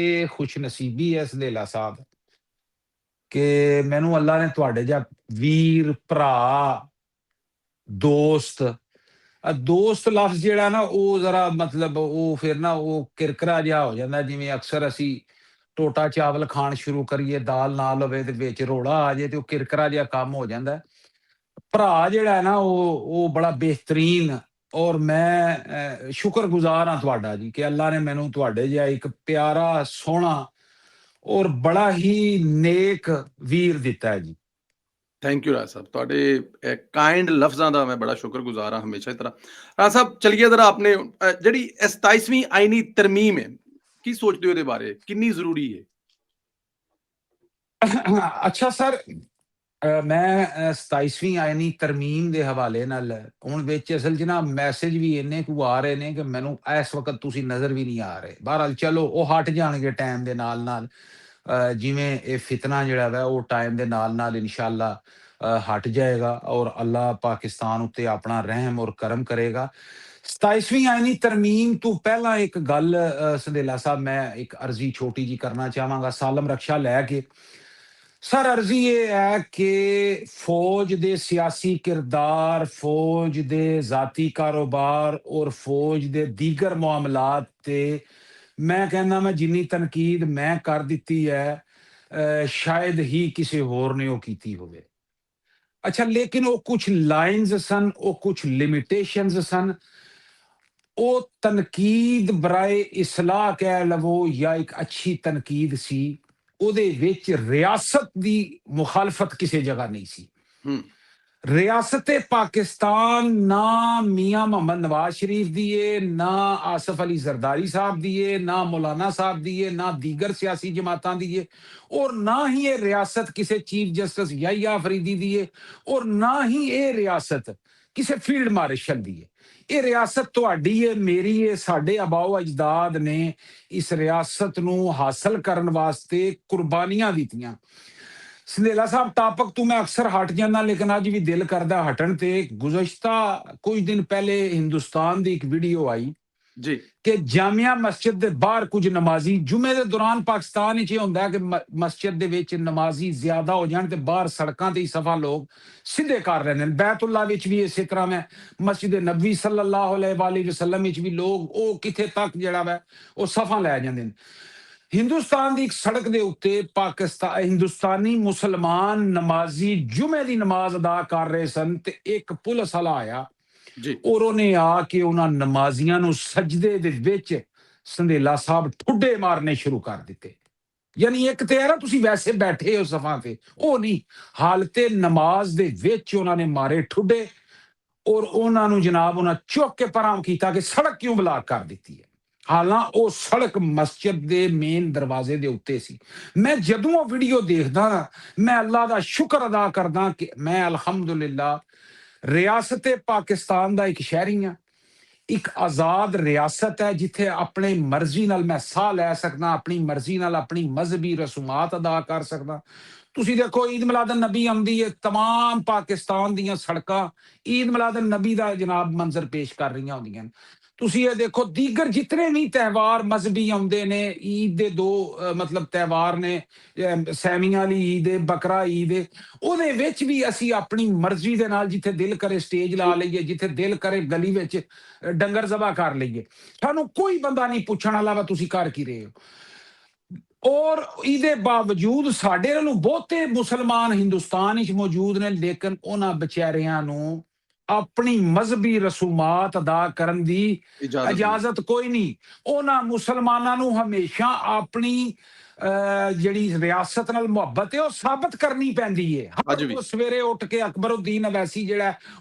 ਇਹ ਖੁਸ਼ਨਸੀਬੀ ਹੈ ਸੰਧੇਲਾ ਸਾਹਿਬ ਕਿ ਮੈਨੂੰ ਅੱਲਾ ਨੇ ਤੁਹਾਡੇ ਜਿਹਾ ਵੀਰ ਭਰਾ ਦੋਸਤ ਦੋਸਤ ਲਫ਼ਜ਼ ਜਿਹੜਾ ਨਾ ਉਹ ਜ਼ਰਾ ਮਤਲਬ ਉਹ ਫਿਰ ਨਾ ਉਹ ਕਿਰਕਰਾ ਜਿਹਾ ਹੋ ਜਾਂਦਾ, ਜਿਵੇਂ ਅਕਸਰ ਅਸੀਂ ਟੋਟਾ ਚਾਵਲ ਖਾਣ ਸ਼ੁਰੂ ਕਰੀਏ, ਦਾਲ ਨਾਲ ਹੋਵੇ ਤੇ ਵਿੱਚ ਰੋੜਾ ਆ ਜਾਏ ਤੇ ਉਹ ਕਿਰਕਰਾ ਜਿਹਾ ਕੰਮ ਹੋ ਜਾਂਦਾ ਹੈ। ਭਰਾ ਜਿਹੜਾ ਹੈ ਨਾ ਉਹ ਬੜਾ ਬਿਹਤਰੀਨ, ਔਰ ਮੈਂ ਸ਼ੁਕਰਗੁਜ਼ਾਰ ਹਾਂ ਤੁਹਾਡਾ ਜੀ ਕਿ ਅੱਲਾ ਨੇ ਮੈਨੂੰ ਤੁਹਾਡੇ ਜਿਹਾ ਇੱਕ ਪਿਆਰਾ ਸੋਹਣਾ ਔਰ ਬੜਾ ਹੀ ਨੇਕ ਵੀਰ ਦਿੱਤਾ ਹੈ ਜੀ। ਥੈਂਕ ਯੂ ਰਾਜ ਸਾਹਿਬ, ਤੁਹਾਡੇ ਕਾਇੰਡ ਲਫ਼ਜ਼ਾਂ ਦਾ ਮੈਂ ਬੜਾ ਸ਼ੁਕਰਗੁਜ਼ਾਰ ਹਾਂ ਹਮੇਸ਼ਾ ਦੀ ਤਰ੍ਹਾਂ। ਰਾਜ ਸਾਹਿਬ ਚਲਿਏ ਜ਼ਰਾ ਆਪਣੇ ਜਿਹੜੀ ਇਹ 27ਵੀਂ ਆਈਨੀ ਤਰਮੀਮ ਹੈ, ਕੀ ਸੋਚਦੇ ਹੋ ਇਹਦੇ ਬਾਰੇ? ਕਿੰਨੀ ਜ਼ਰੂਰੀ ਹੈ? ਅੱਛਾ ਸਰ, ਮੈਂ 27ਵੀਂ ਆਇਨੀ ਤਰਮੀਮ ਦੇ ਹਵਾਲੇ ਨਾਲ ਹੁਣ ਵਿੱਚ ਅਸਲ 'ਚ ਨਾ ਮੈਸੇਜ ਵੀ ਇੰਨੇ ਕੁ ਆ ਰਹੇ ਨੇ ਕਿ ਮੈਨੂੰ ਇਸ ਵਕਤ ਤੁਸੀਂ ਨਜ਼ਰ ਵੀ ਨਹੀਂ ਆ ਰਹੇ। ਬਹਰਹਾਲ ਚਲੋ ਉਹ ਹਟ ਜਾਣਗੇ ਟਾਈਮ ਦੇ ਨਾਲ-ਨਾਲ, ਜਿਵੇਂ ਇਹ ਫਿਤਨਾ ਜਿਹੜਾ ਵਾ ਉਹ ਟਾਈਮ ਦੇ ਨਾਲ-ਨਾਲ ਇਨਸ਼ਾਅੱਲਾ ਹਟ ਜਾਏਗਾ ਔਰ ਅੱਲਾ ਪਾਕਿਸਤਾਨ ਉੱਤੇ ਆਪਣਾ ਰਹਿਮ ਔਰ ਕਰਮ ਕਰੇਗਾ। 27ਵੀਂ ਆਇਨੀ ਤਰਮੀਮ ਤੋਂ ਪਹਿਲਾਂ ਇੱਕ ਗੱਲ ਸੰਧੇਲਾ ਸਾਹਿਬ ਮੈਂ ਇੱਕ ਅਰਜ਼ੀ ਛੋਟੀ ਜਿਹੀ ਕਰਨਾ ਚਾਹਾਂਗਾ ਸਾਲਮ ਰਕਸ਼ਾ ਲੈ ਕੇ। ਸਰ, ਅਰਜ਼ੀ ਇਹ ਹੈ ਕਿ ਫੌਜ ਦੇ ਸਿਆਸੀ ਕਿਰਦਾਰ, ਫੌਜ ਦੇ ਜ਼ਾਤੀ ਕਾਰੋਬਾਰ ਔਰ ਫੌਜ ਦੇ ਦੀਗਰ ਮਾਮਲਾਤ ਤੇ ਮੈਂ ਕਹਿੰਦਾ ਮੈਂ ਜਿੰਨੀ ਤਨਕੀਦ ਮੈਂ ਕਰ ਦਿੱਤੀ ਹੈ, ਸ਼ਾਇਦ ਹੀ ਕਿਸੇ ਹੋਰ ਨੇ ਉਹ ਕੀਤੀ ਹੋਵੇ। ਅੱਛਾ, ਲੇਕਿਨ ਉਹ ਕੁਛ ਲਾਈਨਸ ਸਨ, ਉਹ ਕੁਛ ਲਿਮਿਟੇਸ਼ਨਸ ਸਨ। ਉਹ ਤਨਕੀਦ ਬਰਾਏ ਇਸਲਾਹ ਕਹਿ ਲਵੋ ਜਾਂ ਇੱਕ ਅੱਛੀ ਤਨਕੀਦ ਸੀ। ਉਹਦੇ ਵਿੱਚ ਰਿਆਸਤ ਦੀ ਮੁਖਾਲਫਤ ਕਿਸੇ ਜਗ੍ਹਾ ਨਹੀਂ ਸੀ। ਹੂੰ। ਰਿਆਸਤ ਪਾਕਿਸਤਾਨ ਨਾ ਮੀਆਂ ਮੁਹੰਮਦ ਨਵਾਜ਼ ਸ਼ਰੀਫ ਦੀ ਏ, ਨਾ ਆਸਫ ਅਲੀ ਜ਼ਰਦਾਰੀ ਸਾਹਿਬ ਦੀ ਏ, ਨਾ ਮੌਲਾਨਾ ਸਾਹਿਬ ਦੀ ਏ, ਨਾ ਦੀਗਰ ਸਿਆਸੀ ਜਮਾਤਾਂ ਦੀ ਏ, ਔਰ ਨਾ ਹੀ ਇਹ ਰਿਆਸਤ ਕਿਸੇ ਚੀਫ ਜਸਟਿਸ ਯਹੀਆ ਅਫਰੀਦੀ ਦੀ ਏ, ਔਰ ਨਾ ਹੀ ਇਹ ਰਿਆਸਤ ਕਿਸੇ ਫੀਲਡ ਮਾਰਸ਼ਲ ਦੀ ਏ। ਇਹ ਰਿਆਸਤ ਤੁਹਾਡੀ ਏ, ਮੇਰੀ ਏ। ਸਾਡੇ ਆਬਾਓ ਅਜਦਾਦ ਨੇ ਇਸ ਰਿਆਸਤ ਨੂੰ ਹਾਸਲ ਕਰਨ ਵਾਸਤੇ ਕੁਰਬਾਨੀਆਂ ਦਿੱਤੀਆਂ। ਸੰਧੇਲਾ ਸਾਹਿਬ, ਟਾਪਕ ਤੋਂ ਮੈਂ ਅਕਸਰ ਹਟ ਜਾਂਦਾ, ਲੇਕਿਨ ਅੱਜ ਵੀ ਦਿਲ ਕਰਦਾ ਹਟਣ ਤੇ। ਗੁਜ਼ਸ਼ਤਾ ਕੁਝ ਦਿਨ ਪਹਿਲੇ ਹਿੰਦੁਸਤਾਨ ਦੀ ਇੱਕ ਵੀਡੀਓ ਆਈ ਜੀ। ਕਿ ਜਾਮੀਆ ਮਸਜਿਦ ਦੇ ਬਾਹਰ ਕੁਝ ਨਮਾਜ਼ੀ, ਜੁਮੇ ਦੇ ਦੌਰਾਨ ਪਾਕਿਸਤਾਨ ਵਿੱਚ ਇਹ ਹੁੰਦਾ ਕਿ ਮਸਜਿਦ ਦੇ ਵਿੱਚ ਨਮਾਜ਼ੀ ਜ਼ਿਆਦਾ ਹੋ ਜਾਣ ਤੇ ਬਾਹਰ ਸੜਕਾਂ ਤੇ ਹੀ ਸਫਾ ਲੋਕ ਸਿੱਧੇ ਕਰ ਰਹੇ ਨੇ। ਬੈਤੁੱਲਾ ਵਿੱਚ ਵੀ ਇਸੇ ਤਰ੍ਹਾਂ ਹੈ, ਮਸਜਿਦ ਨਬੀ ਸੱਲੱਲਾਹੁ ਅਲੈਹਿ ਵਸੱਲਮ ਵਿੱਚ ਵੀ ਲੋਕ ਉਹ ਕਿੱਥੇ ਤੱਕ ਜਿਹੜਾ ਵਾ ਉਹ ਸਫਾ ਲੈ ਜਾਂਦੇ ਨੇ। ਹਿੰਦੁਸਤਾਨ ਦੀ ਇੱਕ ਸੜਕ ਦੇ ਉੱਤੇ ਹਿੰਦੁਸਤਾਨੀ ਮੁਸਲਮਾਨ ਨਮਾਜ਼ੀ ਜੁਮੇ ਦੀ ਨਮਾਜ਼ ਅਦਾ ਕਰ ਰਹੇ ਸਨ ਤੇ ਇੱਕ ਪੁਲਿਸ ਵਾਲਾ ਆਇਆ ਜੀ। ਔਰ ਉਹਨੇ ਆ ਕੇ ਉਹਨਾਂ ਨਮਾਜ਼ੀਆਂ ਨੂੰ ਸਜਦੇ ਦੇ ਵਿੱਚ ਸੰਧੇਲਾ ਸਾਹਿਬ ਠੁੱਡੇ ਮਾਰਨੇ ਸ਼ੁਰੂ ਕਰ ਦਿੱਤੇ। ਯਾਨੀ ਇੱਕ ਤੇ ਨਾ ਤੁਸੀਂ ਵੈਸੇ ਬੈਠੇ ਹੋ ਸਫਾ ਤੇ, ਉਹ ਨਹੀਂ, ਹਾਲਤੇ ਨਮਾਜ਼ ਦੇ ਵਿੱਚ ਉਹਨਾਂ ਨੇ ਮਾਰੇ ਠੁੱਡੇ ਔਰ ਉਹਨਾਂ ਨੂੰ ਜਨਾਬ ਉਹਨਾਂ ਚੁੱਕ ਕੇ ਪਰਾਂ ਕੀਤਾ ਕਿ ਸੜਕ ਕਿਉਂ ਬਲਾਕ ਕਰ ਦਿੱਤੀ ਹੈ। ਹਾਲਾਂ ਉਹ ਸੜਕ ਮਸਜਿਦ ਦੇ ਮੇਨ ਦਰਵਾਜ਼ੇ ਦੇ ਉੱਤੇ ਸੀ। ਮੈਂ ਜਦੋਂ ਉਹ ਵੀਡੀਓ ਦੇਖਦਾ ਨਾ, ਮੈਂ ਅੱਲਾ ਦਾ ਸ਼ੁਕਰ ਅਦਾ ਕਰਦਾ ਕਿ ਮੈਂ ਅਲਹਮਦੁਲਿਲਾ ਰਿਆਸਤ ਪਾਕਿਸਤਾਨ ਦਾ ਇੱਕ ਸ਼ਹਿਰੀ ਹਾਂ। ਇੱਕ ਆਜ਼ਾਦ ਰਿਆਸਤ ਹੈ ਜਿੱਥੇ ਆਪਣੀ ਮਰਜ਼ੀ ਨਾਲ ਮੈਂ ਸਾਹ ਲੈ ਸਕਦਾ, ਆਪਣੀ ਮਰਜ਼ੀ ਨਾਲ ਆਪਣੀ ਮਜ਼ਹਬੀ ਰਸੂਮਾਤ ਅਦਾ ਕਰ ਸਕਦਾ। ਤੁਸੀਂ ਦੇਖੋ, ਈਦ ਮਿਲਾਦ ਨਬੀ ਆਉਂਦੀ ਹੈ, ਤਮਾਮ ਪਾਕਿਸਤਾਨ ਦੀਆਂ ਸੜਕਾਂ ਈਦ ਮਿਲਾਦ ਨਬੀ ਦਾ ਜਨਾਬ ਮੰਜ਼ਰ ਪੇਸ਼ ਕਰ ਰਹੀਆਂ ਹੁੰਦੀਆਂ ਨੇ। ਤੁਸੀਂ ਇਹ ਦੇਖੋ, ਦੀਗਰ ਜਿਤਨੇ ਵੀ ਤਿਉਹਾਰ ਮਜ਼ਹਬੀ ਆਉਂਦੇ ਨੇ, ਈਦ ਦੇ ਦੋ ਮਤਲਬ ਤਿਉਹਾਰ ਨੇ, ਸੈਮੀਆਂ ਵਾਲੀ ਈਦ ਹੈ, ਬਕਰਾ ਈਦ ਹੈ, ਉਹਦੇ ਵਿੱਚ ਵੀ ਅਸੀਂ ਆਪਣੀ ਮਰਜ਼ੀ ਦੇ ਨਾਲ ਜਿੱਥੇ ਦਿਲ ਕਰੇ ਸਟੇਜ ਲਾ ਲਈਏ, ਜਿੱਥੇ ਦਿਲ ਕਰੇ ਗਲੀ ਵਿੱਚ ਡੰਗਰ ਜ਼ਬਾ ਕਰ ਲਈਏ। ਸਾਨੂੰ ਕੋਈ ਬੰਦਾ ਨਹੀਂ ਪੁੱਛਣ ਵਾਲਾ ਵਾ ਤੁਸੀਂ ਕਰ ਕੀ ਰਹੇ ਹੋ। ਔਰ ਇਹਦੇ ਬਾਵਜੂਦ ਸਾਡੇ ਨਾਲੋਂ ਬਹੁਤੇ ਮੁਸਲਮਾਨ ਹਿੰਦੁਸਤਾਨ ਵਿੱਚ ਮੌਜੂਦ ਨੇ, ਲੇਕਿਨ ਉਹਨਾਂ ਵਿਚਾਰਿਆਂ ਨੂੰ ਆਪਣੀ ਮਜ਼ਹਬੀ ਰਸੂਮਾਤ ਅਦਾ ਕਰਨ ਦੀ ਇਜਾਜ਼ਤ ਕੋਈ ਨਹੀਂ। ਉਹਨਾਂ ਮੁਸਲਮਾਨਾਂ ਨੂੰ ਹਮੇਸ਼ਾ ਆਪਣੀ ਜਿਹੜੀ ਰਿਆਸਤ ਨਾਲ ਮੁਹੱਬਤ ਹੈ ਉਹ ਸਾਬਤ ਕਰਨੀ ਪੈਂਦੀ ਹੈ। ਉਹ ਸਵੇਰੇ ਉੱਠ ਕੇ ਅਕਬਰਉদ্ਦੀਨ ਅਵੈਸੀ ਜਿਹੜਾ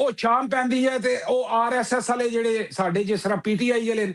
ਉਹ ਸ਼ਾਮ ਪੈਂਦੀ ਹੈ ਤੇ ਉਹ ਆਰਐਸਐਸ ਵਾਲੇ ਜਿਹੜੇ ਸਾਡੇ ਜਿਸ ਤਰ੍ਹਾਂ ਪੀਟੀਆਈ ਵਾਲੇ ਨੇ,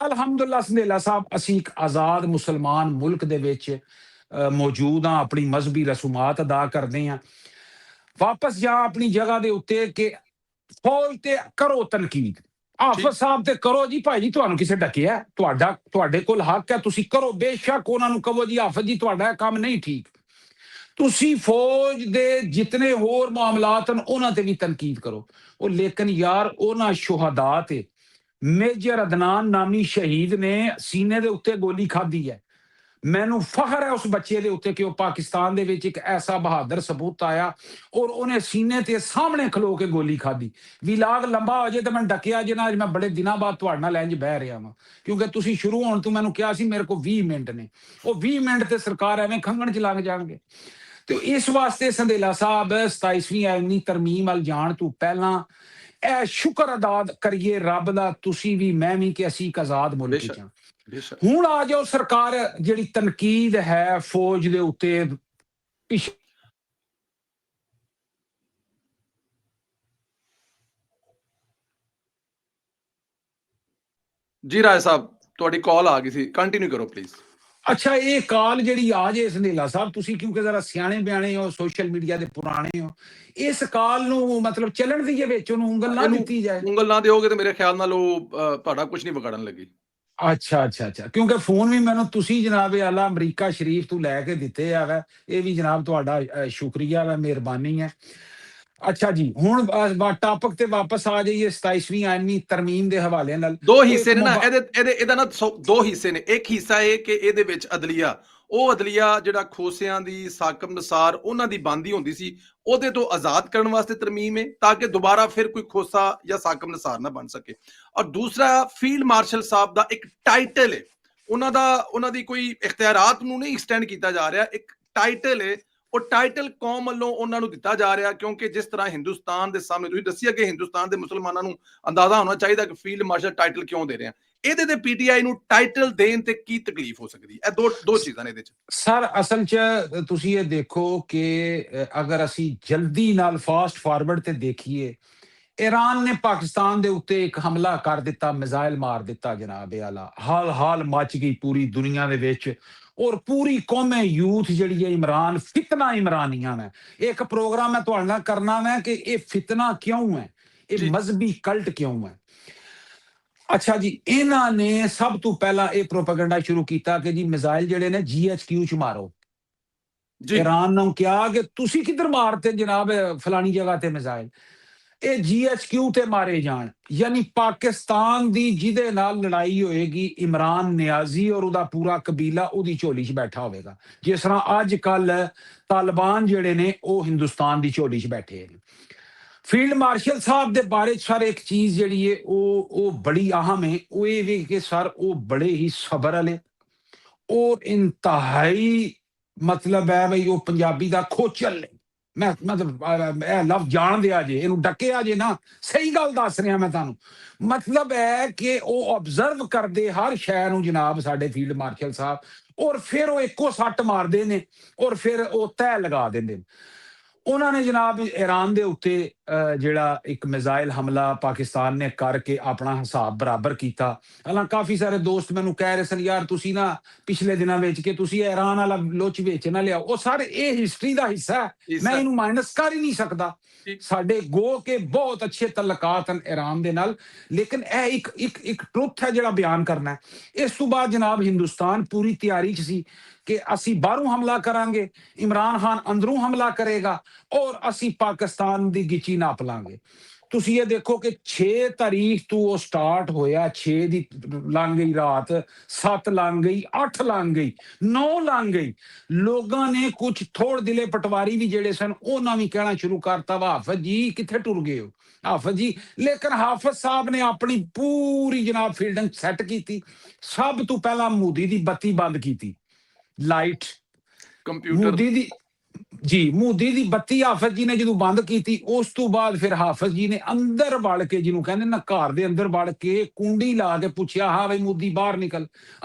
ਅਲਹਮਦੁਲਿਲਾ ਸੰਧੇਲਾ ਸਾਹਿਬ, ਅਸੀਂ ਇੱਕ ਆਜ਼ਾਦ ਮੁਸਲਮਾਨ ਮੁਲਕ ਦੇ ਵਿੱਚ ਮੌਜੂਦ ਹਾਂ, ਆਪਣੀ ਮਜ਼ਹਬੀ ਰਸੂਮਾਤ ਅਦਾ ਕਰਦੇ ਹਾਂ। ਵਾਪਸ ਜਾ ਆਪਣੀ ਜਗ੍ਹਾ ਦੇ ਉੱਤੇ ਕਿ ਫੌਜ ਤੇ ਕਰੋ ਤਨਕੀਦ, ਹਾਫਿਜ਼ ਸਾਹਿਬ ਤੇ ਕਰੋ ਜੀ, ਭਾਈ ਜੀ ਤੁਹਾਨੂੰ ਕਿਸੇ ਡੱਕਿਆ, ਤੁਹਾਡੇ ਕੋਲ ਹੱਕ ਹੈ, ਤੁਸੀਂ ਕਰੋ, ਬੇਸ਼ੱਕ ਉਹਨਾਂ ਨੂੰ ਕਹੋ ਜੀ ਹਾਫਿਜ਼ ਜੀ ਤੁਹਾਡਾ ਇਹ ਕੰਮ ਨਹੀਂ ਠੀਕ। ਤੁਸੀਂ ਫੌਜ ਦੇ ਜਿਤਨੇ ਹੋਰ ਮਾਮਲਾਤ ਹਨ ਉਹਨਾਂ ਤੇ ਵੀ ਤਨਕੀਦ ਕਰੋ। ਉਹ ਲੇਕਿਨ ਯਾਰ ਉਹਨਾਂ ਸ਼ੁਹਦਾ ਤੇ ਮੇਜਰ ਅਦਨਾਨ ਨਾਮੀ ਸ਼ਹੀਦ ਨੇ ਸੀਨੇ ਦੇ ਉੱਤੇ ਗੋਲੀ ਖਾਧੀ ਹੈ। ਮੈਨੂੰ ਫਖਰ ਹੈ ਉਸ ਬੱਚੇ ਦੇ ਉੱਤੇ ਕਿ ਉਹ ਪਾਕਿਸਤਾਨ ਦੇ ਵਿੱਚ ਇੱਕ ਐਸਾ ਬਹਾਦਰ ਸਪੂਤ ਆਇਆ ਔਰ ਉਹਨੇ ਸੀਨੇ ਤੇ ਸਾਹਮਣੇ ਖਲੋ ਕੇ ਗੋਲੀ ਖਾਧੀ। ਵਿਲਾਗ ਲੰਬਾ ਹੋ ਜੇ ਤਾਂ ਮੈਂ ਡੱਕਿਆ ਜੇ ਨਾ, ਅੱਜ ਮੈਂ ਬੜੇ ਦਿਨਾਂ ਬਾਅਦ ਤੁਹਾਡੇ ਨਾਲ ਇੰਝ ਬਹਿ ਰਿਹਾ ਵਾਂ, ਕਿਉਂਕਿ ਤੁਸੀਂ ਸ਼ੁਰੂ ਹੋਣ ਤੋਂ ਮੈਨੂੰ ਕਿਹਾ ਸੀ ਮੇਰੇ ਕੋਲ 20 ਮਿੰਟ ਨੇ, ਉਹ 20 ਮਿੰਟ ਤੇ ਸਰਕਾਰ ਐਵੇਂ ਖੰਗਣ ਚ ਲੱਗ ਜਾਣਗੇ। ਤੇ ਇਸ ਵਾਸਤੇ ਸੰਧੇਲਾ ਸਾਹਿਬ 27ਵੀਂ ਆਇਨੀ ਤਰਮੀਮ ਵੱਲ ਜਾਣ ਤੋਂ ਪਹਿਲਾਂ ਇਹ ਸ਼ੁਕਰ ਅਦਾ ਕਰੀਏ ਰੱਬ ਦਾ, ਤੁਸੀਂ ਵੀ ਮੈਂ ਵੀ, ਕਿ ਅਸੀਂ ਇੱਕ ਆਜ਼ਾਦ ਮੁਲਕ ਚ ਹਾਂ। ਹੁਣ ਆ ਜਾਓ ਸਰਕਾਰ ਜਿਹੜੀ ਤਨਕੀਦ ਹੈ ਫੌਜ ਦੇ ਉੱਤੇ ਜੀ ਰਾਏ ਸਾਹਿਬ ਤੁਹਾਡੀ ਕਾਲ ਆ ਗਈ ਸੀ, ਕੰਟੀਨਿਊ ਕਰੋ ਪਲੀਜ਼। ਅੱਛਾ, ਇਹ ਕਾਲ ਜਿਹੜੀ ਆ ਜੇ ਸੰਧੇਲਾ ਸਾਹਿਬ, ਤੁਸੀਂ ਕਿਉਂਕਿ ਜ਼ਰਾ ਸਿਆਣੇ ਬਿਆਣੇ ਹੋ, ਸੋਸ਼ਲ ਮੀਡੀਆ ਦੇ ਪੁਰਾਣੇ ਹੋ, ਇਸ ਕਾਲ ਨੂੰ ਮਤਲਬ ਚੱਲਣ ਦੀ ਵਿੱਚ ਉਹਨੂੰ ਉਂਗਲ ਨਾ ਦਿੱਤੀ ਜਾਏ। ਉਂਗਲ ਨਾ ਦਿਓਗੇ ਤੇ ਮੇਰੇ ਖਿਆਲ ਨਾਲ ਉਹ ਤੁਹਾਡਾ ਕੁਝ ਨਹੀਂ ਵਿਗੜਨ ਲੱਗੀ। ਅੱਛਾ, ਕਿਉਂਕਿ ਫੋਨ ਵੀ ਮੈਨੂੰ ਤੁਸੀਂ ਜਨਾਬ ਆਲਾ ਅਮਰੀਕਾ ਸ਼ਰੀਫ ਤੋਂ ਲੈ ਕੇ ਦਿੱਤੇ ਆ ਵਾ, ਇਹ ਵੀ ਜਨਾਬ ਤੁਹਾਡਾ ਸ਼ੁਕਰੀਆ ਵਾ, ਮਿਹਰਬਾਨੀ ਹੈ। ਅੱਛਾ ਜੀ, ਹੁਣ ਟਾਪਿਕ ਤੇ ਵਾਪਸ ਆ ਜਾਈਏ 27ਵੀਂ ਆਇਨੀ ਤਰਮੀਮ ਦੇ ਹਵਾਲੇ ਨਾਲ। ਦੋ ਹਿੱਸੇ ਨੇ ਨਾ ਇਹਦਾ ਨਾ, ਦੋ ਹਿੱਸੇ ਨੇ। ਇੱਕ ਹਿੱਸਾ ਇਹ ਕਿ ਇਹਦੇ ਵਿੱਚ ਅਦਲੀਆ, ਉਹ ਅਦਲੀਆ ਜਿਹੜਾ ਖੋਸਿਆਂ ਦੀ, ਸਾਕਮ ਨਸਾਰ ਉਹਨਾਂ ਦੀ ਬੰਦੀ ਹੁੰਦੀ ਸੀ, ਉਹਦੇ ਤੋਂ ਆਜ਼ਾਦ ਕਰਨ ਵਾਸਤੇ ਤਰਮੀਮ ਹੈ ਤਾਂ ਕਿ ਦੁਬਾਰਾ ਫਿਰ ਕੋਈ ਖੋਸਾ ਜਾਂ ਸਾਕਮ ਨਸਾਰ ਨਾ ਬਣ ਸਕੇ। ਔਰ ਦੂਸਰਾ ਫੀਲਡ ਮਾਰਸ਼ਲ ਸਾਹਿਬ ਦਾ ਇੱਕ ਟਾਈਟਲ ਹੈ, ਉਹਨਾਂ ਦੀ ਕੋਈ ਇਖਤਿਆਰਾਤ ਨੂੰ ਨਹੀਂ ਐਕਸਟੈਂਡ ਕੀਤਾ ਜਾ ਰਿਹਾ, ਇੱਕ ਟਾਈਟਲ ਹੈ। ਉਹ ਟਾਈਟਲ ਕੌਮ ਵੱਲੋਂ ਉਹਨਾਂ ਨੂੰ ਦਿੱਤਾ ਜਾ ਰਿਹਾ ਕਿਉਂਕਿ ਜਿਸ ਤਰ੍ਹਾਂ ਹਿੰਦੁਸਤਾਨ ਦੇ ਸਾਹਮਣੇ ਤੁਸੀਂ ਦੱਸਿਆ ਕਿ ਹਿੰਦੁਸਤਾਨ ਦੇ ਮੁਸਲਮਾਨਾਂ ਨੂੰ ਅੰਦਾਜ਼ਾ ਹੋਣਾ ਚਾਹੀਦਾ ਕਿ ਫੀਲਡ ਮਾਰਸ਼ਲ ਟਾਈਟਲ ਕਿਉਂ ਦੇ ਰਹੇ ਆ। ਇਹਦੇ ਤੇ ਪੀਟੀਆਈ ਨੂੰ ਟਾਈਟਲ ਦੇਣ ਤੇ ਕੀ ਤਕਲੀਫ ਹੋ ਸਕਦੀ ਹੈ? ਇਹ ਦੋ ਚੀਜ਼ਾਂ ਨੇ ਇਹਦੇ ਚ ਸਰ। ਅਸਲ ਚ ਤੁਸੀਂ ਇਹ ਦੇਖੋ ਕਿ ਅਗਰ ਅਸੀਂ ਜਲਦੀ ਨਾਲ ਫਾਸਟ ਫਾਰਵਰਡ ਤੇ ਦੇਖੀਏ, ਈਰਾਨ ਨੇ ਪਾਕਿਸਤਾਨ ਦੇ ਉੱਤੇ ਇੱਕ ਹਮਲਾ ਕਰ ਦਿੱਤਾ, ਮਿਜ਼ਾਈਲ ਮਾਰ ਦਿੱਤਾ ਜਨਾਬ ਆਲਾ, ਹਾਲ ਮਚ ਗਈ ਪੂਰੀ ਦੁਨੀਆ ਦੇ ਵਿੱਚ ਔਰ ਪੂਰੀ ਕੌਮੇ ਯੂਥ ਜਿਹੜੀ ਹੈ ਇਮਰਾਨ ਫਿਤਨਾ ਇਮਰਾਨੀਆਂ ਨੇ। ਇੱਕ ਪ੍ਰੋਗਰਾਮ ਮੈਂ ਤੁਹਾਡੇ ਨਾਲ ਕਰਨਾ ਹੈ ਕਿ ਇਹ ਫਿਤਨਾ ਕਿਉਂ ਹੈ, ਇਹ ਮਜ਼ਹਬੀ ਕਲਟ ਕਿਉਂ ਹੈ। ਅੱਛਾ ਜੀ, ਇਹਨਾਂ ਨੇ ਸਭ ਤੋਂ ਪਹਿਲਾਂ ਇਹ ਪ੍ਰੋਪੇਗੈਂਡਾ ਸ਼ੁਰੂ ਕੀਤਾ ਕਿ ਜੀ ਮਿਜ਼ਾਈਲ ਜਿਹੜੇ ਨੇ GHQ ਚ ਮਾਰੋ। ਈਰਾਨ ਨੂੰ ਕਿਹਾ ਕਿ ਤੁਸੀਂ ਕਿੱਧਰ ਮਾਰਤੇ ਜਨਾਬ ਫਲਾਣੀ ਜਗ੍ਹਾ ਤੇ ਮਿਜ਼ਾਈਲ, ਇਹ GHQ ਤੇ ਮਾਰੇ ਜਾਣ। ਯਾਨੀ ਪਾਕਿਸਤਾਨ ਦੀ ਜਿਹਦੇ ਨਾਲ ਲੜਾਈ ਹੋਏਗੀ, ਇਮਰਾਨ ਨਿਆਜ਼ੀ ਔਰ ਉਹਦਾ ਪੂਰਾ ਕਬੀਲਾ ਉਹਦੀ ਝੋਲੀ 'ਚ ਬੈਠਾ ਹੋਵੇਗਾ, ਜਿਸ ਤਰ੍ਹਾਂ ਅੱਜ ਕੱਲ ਤਾਲਿਬਾਨ ਜਿਹੜੇ ਨੇ ਉਹ ਹਿੰਦੁਸਤਾਨ ਦੀ ਝੋਲੀ 'ਚ ਬੈਠੇ ਨੇ। ਫੀਲਡ ਮਾਰਸ਼ਲ ਸਾਹਿਬ ਦੇ ਬਾਰੇ ਸਰ ਇੱਕ ਚੀਜ਼ ਜਿਹੜੀ ਹੈ ਉਹ ਬੜੀ ਅਹਿਮ ਹੈ, ਉਹ ਇਹ ਵੀ ਕਿ ਸਰ ਉਹ ਬੜੇ ਹੀ ਸਬਰ ਵਾਲੇ ਔਰ ਇੰਤਹਾਈ ਮਤਲਬ ਹੈ ਬਈ ਉਹ ਪੰਜਾਬੀ ਦਾ ਖੋਚਲ ਨੇ। ਮੈਂ ਮਤਲਬ ਇਹ ਲਫ਼ਜ਼ ਜਾਣਦੇ ਆ ਜੇ, ਇਹਨੂੰ ਡੱਕਿਆ ਜੇ ਨਾ, ਸਹੀ ਗੱਲ ਦੱਸ ਰਿਹਾ ਮੈਂ ਤੁਹਾਨੂੰ। ਮਤਲਬ ਹੈ ਕਿ ਉਹ ਆਬਜ਼ਰਵ ਕਰਦੇ ਹਰ ਸ਼ੈ ਨੂੰ ਜਨਾਬ ਸਾਡੇ ਫੀਲਡ ਮਾਰਸ਼ਲ ਸਾਹਿਬ, ਔਰ ਫਿਰ ਉਹ ਇੱਕੋ ਸੱਟ ਮਾਰਦੇ ਨੇ ਔਰ ਫਿਰ ਉਹ ਤੈਅ ਲਗਾ ਦਿੰਦੇ ਨੇ। ਉਹਨਾਂ ਨੇ ਜਨਾਬ ਈਰਾਨ ਦੇ ਉੱਤੇ ਜਿਹੜਾ ਇੱਕ ਮਿਜ਼ਾਈਲ ਹਮਲਾ ਪਾਕਿਸਤਾਨ ਨੇ ਕਰਕੇ ਆਪਣਾ ਹਿਸਾਬ ਬਰਾਬਰ ਕੀਤਾ। ਹਾਲਾਂ ਕਾਫੀ ਸਾਰੇ ਦੋਸਤ ਮੈਨੂੰ ਕਹਿ ਰਹੇ ਸਨ ਯਾਰ ਤੁਸੀਂ ਨਾ ਪਿਛਲੇ ਦਿਨਾਂ ਵਿੱਚ ਕਿ ਤੁਸੀਂ ਈਰਾਨ ਵਾਲਾ ਲੁੱਚ ਵਿੱਚ ਨਾ ਲਿਆਓ। ਉਹ ਸਾਰੇ ਇਹ ਹਿਸਟਰੀ ਦਾ ਹਿੱਸਾ ਹੈ, ਮੈਂ ਇਹਨੂੰ ਮਾਈਨਸ ਕਰ ਹੀ ਨਹੀਂ ਸਕਦਾ। ਸਾਡੇ ਗੋ ਕੇ ਬਹੁਤ ਅੱਛੇ ਤਲਕਾਤ ਹਨ ਈਰਾਨ ਦੇ ਨਾਲ, ਲੇਕਿਨ ਇਹ ਇੱਕ ਟਰੁੱਥ ਹੈ ਜਿਹੜਾ ਬਿਆਨ ਕਰਨਾ। ਇਸ ਤੋਂ ਬਾਅਦ ਜਨਾਬ ਹਿੰਦੁਸਤਾਨ ਪੂਰੀ ਤਿਆਰੀ 'ਚ ਸੀ ਕਿ ਅਸੀਂ ਬਾਹਰੋਂ ਹਮਲਾ ਕਰਾਂਗੇ, ਇਮਰਾਨ ਖਾਨ ਅੰਦਰੋਂ ਹਮਲਾ ਕਰੇਗਾ ਔਰ ਅਸੀਂ ਪਾਕਿਸਤਾਨ ਦੀ ਗਿੱਚੀ ਨਾਪ ਲਾਂਗੇ। ਤੁਸੀਂ ਇਹ ਦੇਖੋ ਕਿ 6 ਤਾਰੀਖ ਤੋਂ ਉਹ ਸਟਾਰਟ ਹੋਇਆ, 6 ਦੀ ਲੰਘ ਗਈ ਰਾਤ, 7 ਲੰਘ ਗਈ, 8 ਲੰਘ ਗਈ, 9 ਲੰਘ ਗਈ। ਲੋਕਾਂ ਨੇ ਕੁਝ ਥੋੜ ਦਿਲੇ ਪਟਵਾਰੀ ਵੀ ਜਿਹੜੇ ਸਨ ਉਹਨਾਂ ਵੀ ਕਹਿਣਾ ਸ਼ੁਰੂ ਕਰਤਾ ਵਾ ਹਾਫਿਜ਼ ਜੀ ਕਿੱਥੇ ਟੁਰ ਗਏ ਹੋ ਹਾਫਿਜ਼ ਜੀ। ਲੇਕਿਨ ਹਾਫਿਜ਼ ਸਾਹਿਬ ਨੇ ਆਪਣੀ ਪੂਰੀ ਜਨਾਬ ਫੀਲਡਿੰਗ ਸੈੱਟ ਕੀਤੀ। ਸਭ ਤੋਂ ਪਹਿਲਾਂ ਮੋਦੀ ਦੀ ਬੱਤੀ ਬੰਦ ਕੀਤੀ, ਲਾਈਟ, ਕੰਪਿਊਟਰ ਜੀ ਮੋਦੀ ਦੀ ਬੱਤੀ ਹਾਫਿਜ਼ ਜੀ ਨੇ ਜਦੋਂ ਬੰਦ ਕੀਤੀ, ਉਸ ਤੋਂ ਬਾਅਦ ਫਿਰ ਹਾਫਿਜ਼ ਜੀ ਨੇ ਅੰਦਰ ਵੜ ਕੇ, ਜਿਹਨੂੰ ਕਹਿੰਦੇ ਨਾ ਘਰ ਦੇ ਅੰਦਰ ਵੜ ਕੇ ਕੁੰਡੀ ਲਾ ਕੇ ਪੁੱਛਿਆ, ਹਾਂ ਬਈ ਮੋਦੀ ਬਾਹਰ ਨਿਕਲ।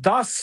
10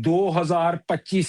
2025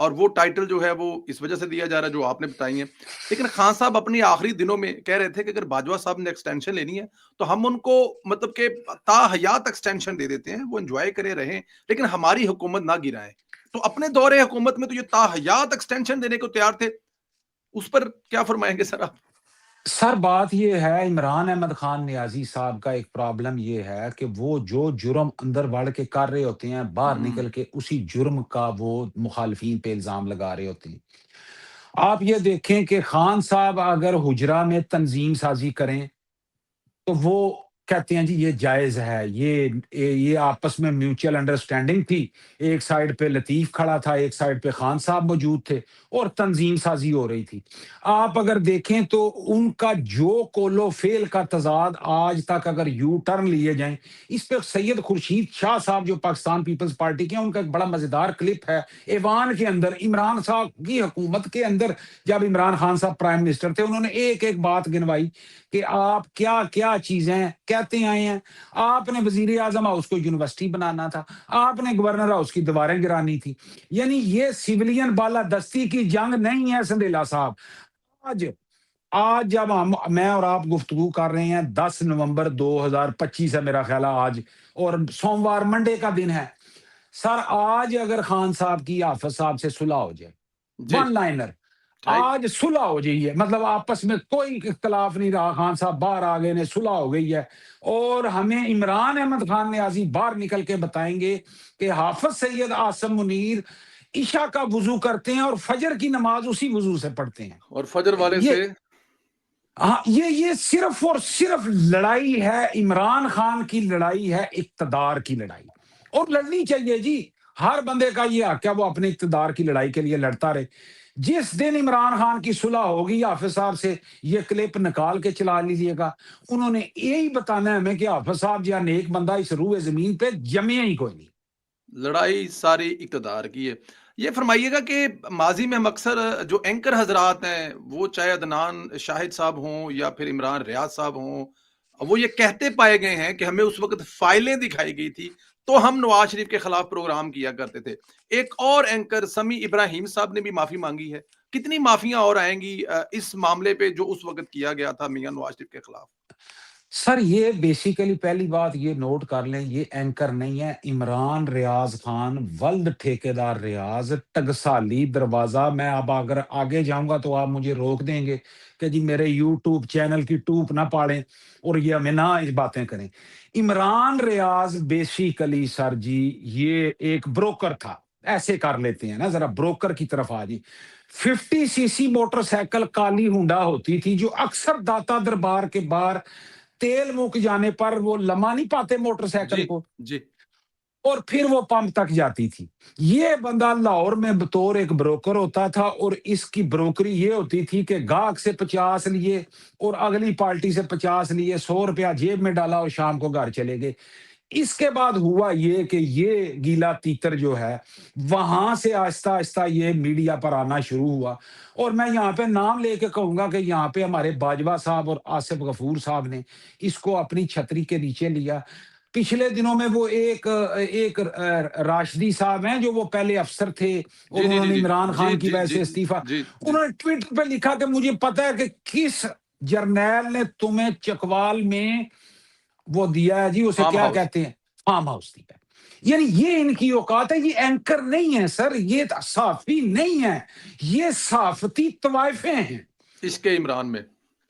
اور وہ ٹائٹل جو ہے وہ اس وجہ سے دیا جا رہا ہے جو آپ نے بتائی ہیں. لیکن خان صاحب اپنی آخری دنوں میں کہہ رہے تھے کہ اگر باجوہ صاحب نے ایکسٹینشن لینی ہے تو ہم ان کو مطلب کہ تا حیات ایکسٹینشن دے دیتے ہیں, وہ انجوائے کرے رہیں لیکن ہماری حکومت نہ گرائیں. تو اپنے دور حکومت میں تو یہ تا حیات ایکسٹینشن دینے کو تیار تھے, اس پر کیا فرمائیں گے سر آپ؟ سر بات یہ ہے، عمران احمد خان نیازی صاحب کا ایک پرابلم یہ ہے کہ وہ جو جرم اندر بڑھ کے کر رہے ہوتے ہیں، باہر ہوں، نکل کے اسی جرم کا وہ مخالفین پہ الزام لگا رہے ہوتے ہیں. آپ یہ دیکھیں کہ خان صاحب اگر حجرہ میں تنظیم سازی کریں تو وہ کہتے ہیں جی یہ جائز ہے، یہ آپس میں میوچل انڈرسٹینڈنگ تھی. ایک سائڈ پہ لطیف کھڑا تھا، ایک سائڈ پہ خان صاحب موجود تھے اور تنظیم سازی ہو رہی تھی. آپ اگر دیکھیں تو ان کا جو قول و فعل کا تضاد آج تک اگر یو ٹرن لیے جائیں، اس پہ سید خورشید شاہ صاحب جو پاکستان پیپلز پارٹی کے ہیں، ان کا ایک بڑا مزیدار کلپ ہے. ایوان کے اندر عمران صاحب کی حکومت کے اندر جب عمران خان صاحب پرائم منسٹر تھے، انہوں نے ایک ایک بات گنوائی کہ آپ کیا کیا چیزیں کہتے آئے ہیں. آپ نے وزیر اعظم ہاؤس کو یونیورسٹی بنانا تھا، آپ نے گورنر ہاؤس کی دیواریں گرانی تھی. یعنی یہ سیولین بالادستی کی جنگ نہیں ہے سندیلا صاحب. آج آج جب میں اور آپ گفتگو کر رہے ہیں 10 نومبر 2025 ہے میرا خیال ہے آج، اور سوموار منڈے کا دن ہے. سر آج اگر خان صاحب کی حافظ صاحب سے صلح ہو جائے، جی ون لائنر رائٹ. آج صلح ہو جائی ہے، مطلب آپس میں کوئی اختلاف نہیں رہا، خان صاحب باہر آ گئے نے، صلح ہو گئی ہے، اور ہمیں عمران احمد خان نیازی باہر نکل کے بتائیں گے کہ حافظ سید عاصم منیر عشاء کا وضو کرتے ہیں اور فجر کی نماز اسی وضو سے پڑھتے ہیں. اور فجر والے یہ سے ہاں یہ صرف اور صرف لڑائی ہے، عمران خان کی لڑائی ہے، اقتدار کی لڑائی، اور لڑنی چاہیے جی. ہر بندے کا یہ حق ہے وہ اپنے اقتدار کی لڑائی کے لیے لڑتا رہے. جس دن عمران خان کی صلح ہوگی حافظ صاحب سے، یہ کلپ نکال کے چلا لیجیے گا. انہوں نے یہی بتانا ہے ہمیں کہ حافظ صاحب جو نیک بندہ اس روئے زمین پہ جمے ہی کوئی نہیں. لڑائی ساری اقتدار کی ہے. یہ فرمائیے گا کہ ماضی میں ہم اکثر جو اینکر حضرات ہیں وہ چاہے عدنان شاہد صاحب ہوں یا پھر عمران ریاض صاحب ہوں، وہ یہ کہتے پائے گئے ہیں کہ ہمیں اس وقت فائلیں دکھائی گئی تھی تو ہم نواز شریف کے خلاف پروگرام کیا کرتے تھے. ایک اور اینکر سمیع ابراہیم صاحب نے بھی معافی مانگی ہے. کتنی معافیاں اور آئیں گی اس معاملے پہ جو اس وقت کیا گیا تھا میاں نواز شریف کے خلاف؟ سر یہ بیسیکلی پہلی بات یہ نوٹ کر لیں، یہ اینکر نہیں ہے. عمران ریاض خان ولد ٹھیکیدار ریاض ٹگسالی دروازہ. میں اب اگر آگے جاؤں گا تو آپ مجھے روک دیں گے کہ جی میرے یوٹیوب چینل کی ٹوپ نہ پاڑیں اور یہ ہمیں نہ اس باتیں کریں. عمران ریاض بیسیکلی سر جی یہ ایک بروکر تھا. ایسے کر لیتے ہیں نا، ذرا بروکر کی طرف آ جی. 50cc موٹر سائیکل کالی ہونڈا ہوتی تھی جو اکثر داتا دربار کے باہر تیل مک جانے پر وہ لمحہ نہیں پاتے موٹر جی سائیکل کو، جی اور پھر وہ پمپ تک جاتی تھی. یہ بندہ لاہور میں بطور ایک بروکر ہوتا تھا، اور اس کی بروکری یہ ہوتی تھی کہ گاہک سے 50 لیے اور اگلی پارٹی سے 50 لیے، 100 روپیہ جیب میں ڈالا اور شام کو گھر چلے گئے. اس کے بعد ہوا یہ کہ یہ گیلا تیتر جو ہے وہاں سے آہستہ آہستہ یہ میڈیا پر آنا شروع ہوا. اور میں یہاں پہ نام لے کے کہوں گا کہ یہاں پہ ہمارے باجوہ صاحب اور آصف غفور صاحب نے اس کو اپنی چھتری کے نیچے لیا. پچھلے دنوں میں وہ ایک راشدی صاحب ہیں جو وہ پہلے افسر تھے اور جی جی انہوں جی نے جی عمران جی خان کی جی وجہ جی سے استعفیٰ، جی جی انہوں نے ٹویٹر پہ لکھا کہ مجھے پتا ہے کہ کس جرنیل نے تمہیں چکوال میں وہ دیا ہے جی، اسے فارم کیا ہاؤس. کہتے ہیں، فارم ہاؤس دیا ہے. یعنی یہ ان کی اوقات ہے. یہ اینکر نہیں ہے سر، یہ صحافی نہیں ہے، یہ صحافتی طوائفیں ہیں. اس کے عمران میں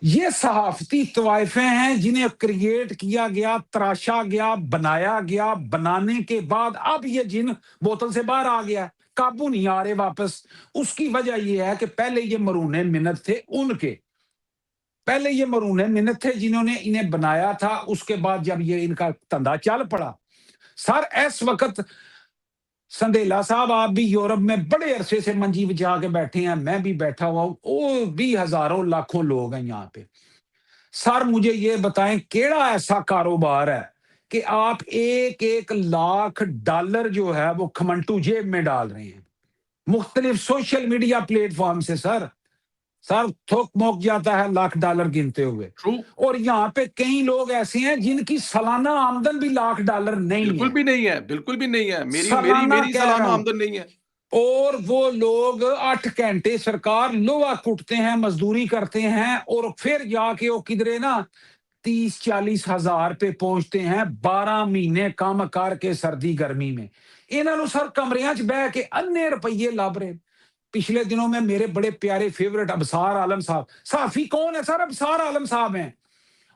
یہ صحافتی طوائفیں ہیں جنہیں کریٹ کیا گیا، تراشا گیا، بنایا گیا. بنانے کے بعد اب یہ جن بوتل سے باہر آ گیا، قابو نہیں آ رہے واپس. اس کی وجہ یہ ہے کہ پہلے یہ مرہون منت تھے ان کے، پہلے یہ مرہون منت تھے جنہوں نے انہیں بنایا تھا. اس کے بعد جب یہ ان کا دھندا چل پڑا، سر اس وقت سندیلا صاحب آپ بھی یورپ میں بڑے عرصے سے منجی بچا کے بیٹھے ہیں، میں بھی بیٹھا ہوا ہوں، وہ بھی ہزاروں لاکھوں لوگ ہیں یہاں پہ. سر مجھے یہ بتائیں کیڑا ایسا کاروبار ہے کہ آپ 1,00,000 ڈالر جو ہے وہ کھمنٹو جیب میں ڈال رہے ہیں مختلف سوشل میڈیا پلیٹ فارم سے. سر تھوک موک جاتا ہے $1,00,000 گنتے ہوئے. ٹرو اور یہاں پہ کئی لوگ ایسے ہیں جن کی سالانہ آمدن بھی $1,00,000 نہیں بالکل ہے. بھی نہیں ہے، بالکل بھی نہیں ہے. میری میری سالانہ میری کہہ سالانہ رہا ہوں، آمدن نہیں ہے. اور وہ لوگ 8 گھنٹے سرکار لوہا کٹتے ہیں، مزدوری کرتے ہیں، اور پھر جا کے وہ کدرے نا 30-40 ہزار پہ پہنچتے ہیں 12 مہینے کام کر کے سردی گرمی میں۔ انہوں نے سر کمریاں چ بہ کے انے روپیے لب رہے۔ پچھلے دنوں میں میرے بڑے پیارے فیورٹ ابصار عالم صاحب، صحافی کون ہے سر؟ ابصار عالم صاحب ہیں،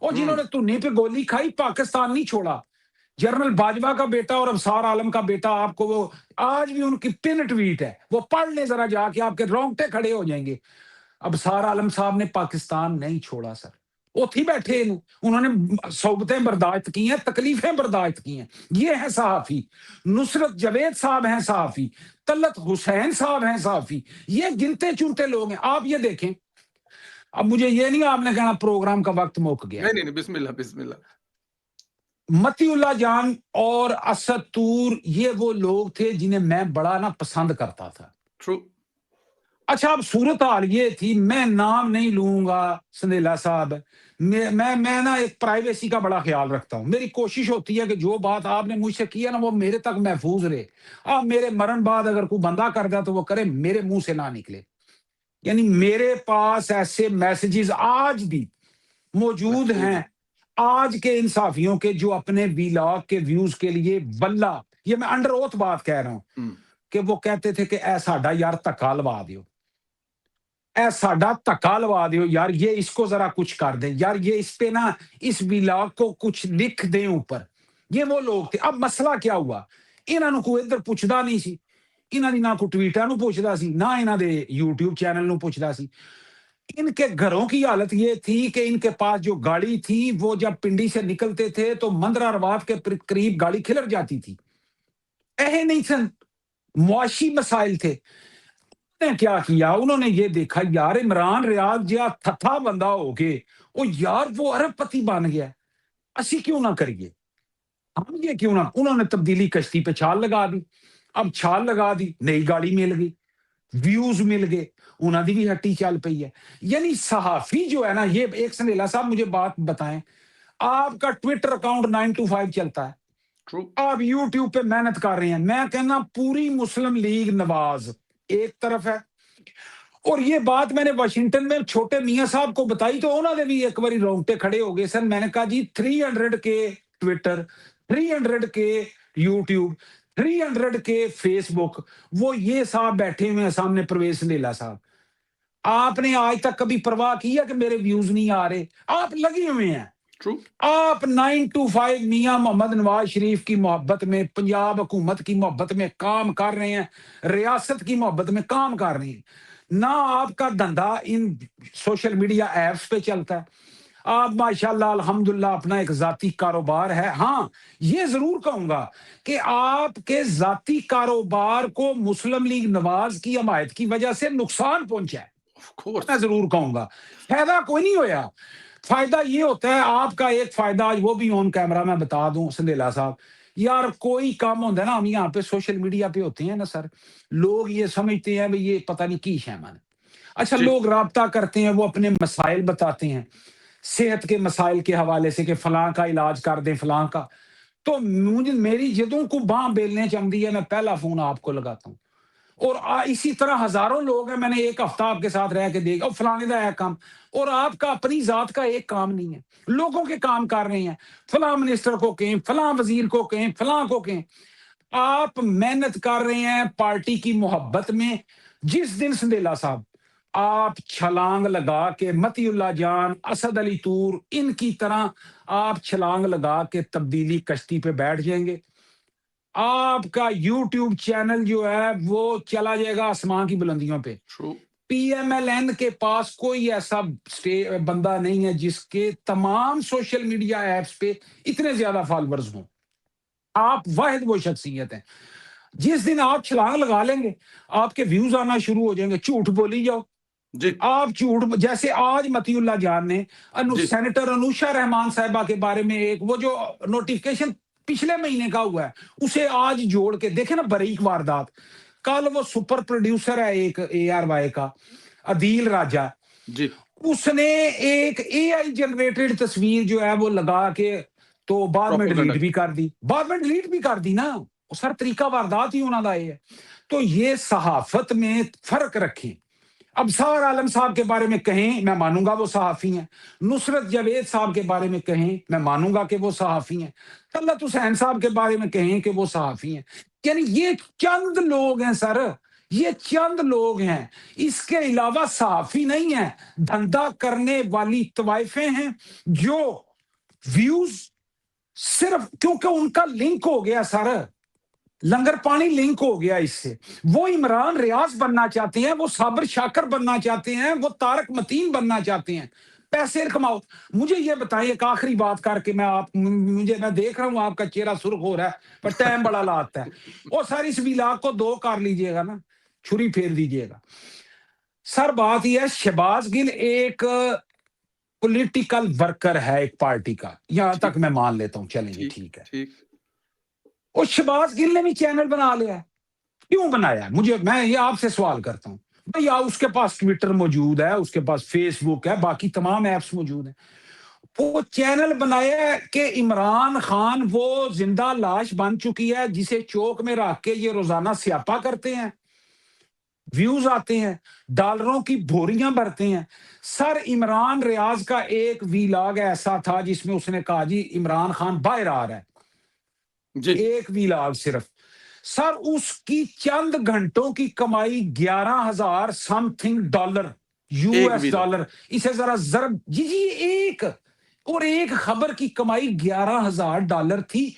اور جنہوں نے تنی پہ گولی کھائی، پاکستان نہیں چھوڑا۔ جنرل باجوہ کا بیٹا اور ابصار عالم کا بیٹا، آپ کو وہ آج بھی ان کی پن ٹویٹ ہے، وہ پڑھ لیں ذرا جا کے، آپ کے رونگٹے کھڑے ہو جائیں گے۔ ابصار عالم صاحب نے پاکستان نہیں چھوڑا سر، اوتھی بیٹھے انہوں نے صحبتیں برداشت کی ہیں، تکلیفیں برداشت کی ہیں۔ یہ ہے صحافی۔ نصرت جاوید صاحب ہیں صحافی، طلعت حسین صاحب ہیں صحافی، یہ گنتے چنتے لوگ ہیں۔ آپ یہ دیکھیں، اب مجھے یہ نہیں آپ نے کہنا پروگرام کا وقت موک گیا۔ نہیں، بسم اللہ بسم اللہ۔ متی اللہ جان اور اسد طور یہ وہ لوگ تھے جنہیں میں بڑا نا پسند کرتا تھا۔ ٹرو۔ اچھا، اب صورتحال یہ تھی، میں نام نہیں لوں گا سندیلا صاحب، میں نا ایک پرائیویسی کا بڑا خیال رکھتا ہوں۔ میری کوشش ہوتی ہے کہ جو بات آپ نے مجھ سے کی ہے نا وہ میرے تک محفوظ رہے۔ اب میرے مرن بعد اگر کوئی بندہ کر دا تو وہ کرے، میرے منہ سے نہ نکلے۔ یعنی میرے پاس ایسے میسیجز آج بھی موجود ہیں، آج کے انصافیوں کے، جو اپنے ویلاگ کے ویوز کے لیے واللہ، یہ میں انڈر اوتھ بات کہہ رہا ہوں، کہ وہ کہتے تھے کہ اے ساڈا یار تکا لوا دیو، اے ساڈا تکا لوا دیو یار، یہ اس کو ذرا کچھ کر دیں یار، یہ اس پہ نا اس ویلاگ کو کچھ لکھ دیں اوپر۔ یہ وہ لوگ تھے۔ اب مسئلہ کیا ہوا، انہاں نوں کوئی ادھر پوچھدا نہیں سی، انہاں دی نہ کوئی ٹویٹر نوں پوچھدا سی، نہ انہاں دے یوٹیوب چینل نوں پوچھدا سی۔ ان کے گھروں کی حالت یہ تھی کہ ان کے پاس جو گاڑی تھی، وہ جب پنڈی سے نکلتے تھے تو مندرہ رباط کے قریب گاڑی کھلر جاتی تھی۔ نہیں سن، معاشی مسائل تھے۔ انہوں نے کیا کیا، انہوں نے یہ دیکھا یار عمران ریاض جہاں تھتھا بندہ ہو کے وہ یار وہ ارب پتی بن گیا، اسی کیوں نہ کریے، ہم یہ کیوں نہ۔ انہوں نے تبدیلی کشتی پہ چھال لگا دی۔ اب چھال لگا دی، نئی گاڑی مل گئی، ویوز مل گئے، انہاں دی بھی ہٹی چل پئی ہے۔ یعنی صحافی جو ہے نا، یہ ایک سندیلا صاحب مجھے بات بتائیں، آپ کا ٹویٹر اکاؤنٹ 9 to 5 چلتا ہے، آپ یوٹیوب پہ محنت کر رہے ہیں، میں کہنا پوری مسلم لیگ نواز ایک طرف ہے، اور یہ بات میں نے واشنگٹن میں چھوٹے میاں صاحب کو بتائی تو انہوں نے بھی ایک باری رونگٹے کھڑے ہو گئے۔ سر میں نے کہا جی 300 کے ٹویٹر، 300 کے یوٹیوب، 300 کے فیس بک، وہ یہ صاحب بیٹھے ہوئے ہیں سامنے، پرویز سندیلا صاحب۔ آپ نے آج تک کبھی پرواہ کیا کہ میرے ویوز نہیں آ رہے؟ آپ لگے ہوئے ہیں، آپ 9 to 5 میاں محمد نواز شریف کی محبت میں، پنجاب حکومت کی محبت میں کام کر رہے ہیں، ریاست کی محبت میں کام کر رہے ہیں۔ نہ آپ کا دھندا ان سوشل میڈیا ایپس پہ چلتا ہے، آپ ماشاءاللہ الحمدللہ اپنا ایک ذاتی کاروبار ہے۔ ہاں یہ ضرور کہوں گا کہ آپ کے ذاتی کاروبار کو مسلم لیگ نواز کی حمایت کی وجہ سے نقصان پہنچا ہے، میں ضرور کہوں گا، فائدہ کوئی نہیں ہویا۔ فائدہ یہ ہوتا ہے، آپ کا ایک فائدہ وہ بھی آن کیمرہ میں بتا دوں سندیلا صاحب، یار کوئی کام ہوتا ہے نا، ہم یہاں پہ سوشل میڈیا پہ ہوتے ہیں نا سر، لوگ یہ سمجھتے ہیں بھئی یہ پتہ نہیں کی شیمان۔ اچھا، لوگ رابطہ کرتے ہیں، وہ اپنے مسائل بتاتے ہیں، صحت کے مسائل کے حوالے سے کہ فلاں کا علاج کر دیں، فلاں کا، تو مجھے میری جدوں کو باں بیلنے چاہتی ہے، میں پہلا فون آپ کو لگاتا ہوں۔ اور اسی طرح ہزاروں لوگ ہیں، میں نے ایک ہفتہ آپ کے ساتھ رہ کے دیکھا، فلانے کا ہے کام، اور آپ کا اپنی ذات کا ایک کام نہیں ہے، لوگوں کے کام کر رہے ہیں، فلاں منسٹر کو کہیں، فلاں وزیر کو کہیں، فلاں کو کہیں، آپ محنت کر رہے ہیں پارٹی کی محبت میں۔ جس دن سندیلا صاحب آپ چھلانگ لگا کے متی اللہ جان، اسد علی طور، ان کی طرح آپ چھلانگ لگا کے تبدیلی کشتی پہ بیٹھ جائیں گے، آپ کا یوٹیوب چینل جو ہے وہ چلا جائے گا آسمان کی بلندیوں پہ۔ پی ایم ایل این کے پاس کوئی ایسا بندہ نہیں ہے جس کے تمام سوشل میڈیا ایپس پہ اتنے زیادہ فالورز ہوں، آپ واحد وہ شخصیت ہیں۔ جس دن آپ چھلانگ لگا لیں گے، آپ کے ویوز آنا شروع ہو جائیں گے، جھوٹ بولی جاؤ آپ، جھوٹ، جیسے آج متی اللہ جان نے سینیٹر انوشا رحمان صاحبہ کے بارے میں ایک وہ جو نوٹیفکیشن پچھلے مہینے کا ہوا ہے، اسے آج جوڑ کے دیکھیں نا، بریک واردات۔ کل وہ سپر پروڈیوسر ہے ایک اے آر وائی کا، عدیل راجہ، اس نے ایک اے آئی جنریٹڈ تصویر جو ہے وہ لگا کے تو بعد میں ڈیلیٹ بھی کر دی، نا، وہ سر طریقہ واردات ہی انہوں کا یہ ہے. تو یہ صحافت میں فرق رکھیں. اب سار عالم صاحب کے بارے میں کہیں میں مانوں گا وہ صحافی ہیں, نصرت جاوید صاحب کے بارے میں کہیں میں مانوں گا کہ وہ صحافی ہیں, طلعت حسین صاحب کے بارے میں کہیں کہ وہ صحافی ہیں. یعنی یہ چند لوگ ہیں سر, یہ چند لوگ ہیں, اس کے علاوہ صحافی نہیں ہیں. دھندا کرنے والی طوائفیں ہیں جو ویوز صرف کیونکہ ان کا لنک ہو گیا سر, لنگر پانی لنک ہو گیا اس سے. وہ عمران ریاض بننا چاہتے ہیں, وہ صابر شاکر بننا چاہتے ہیں, وہ طارق متین بننا چاہتے ہیں. پیسے کماؤ. مجھے یہ بتائیں ایک آخری بات کر کے, میں دیکھ رہا ہوں آپ کا چہرہ سرخ ہو رہا ہے پر ٹائم بڑا لاتا ہے. وہ ساری اس ویلاگ کو 2 کر لیجئے گا نا, چھری پھیر دیجئے گا. سر بات یہ ہے, شہباز گل ایک پولیٹیکل ورکر ہے ایک پارٹی کا, یہاں ٹھیک تک میں مان لیتا ہوں, چلیں جی ٹھیک ٹھیک ہے. ٹھیک. اور شہباز گل نے بھی چینل بنا لیا ہے. کیوں بنایا ہے؟ میں یہ آپ سے سوال کرتا ہوں. بھئی اس کے پاس ٹویٹر موجود ہے, اس کے پاس فیس بک ہے, باقی تمام ایپس موجود ہیں. وہ چینل بنایا ہے کہ عمران خان وہ زندہ لاش بن چکی ہے جسے چوک میں رکھ کے یہ روزانہ سیاپا کرتے ہیں, ویوز آتے ہیں, ڈالروں کی بھوریاں بھرتے ہیں. سر عمران ریاض کا ایک ویلاگ ایسا تھا جس میں اس نے کہا جی عمران خان باہر آ رہا ہے, جی ایک ویلاگ صرف. سر اس کی چند گھنٹوں کی کمائی 11,000 سم تھنگ ڈالر, یو ایک ایس ویلا. ڈالر. اسے ذرا ضرب جی ایک, اور ایک خبر کی کمائی 11,000 ڈالر تھی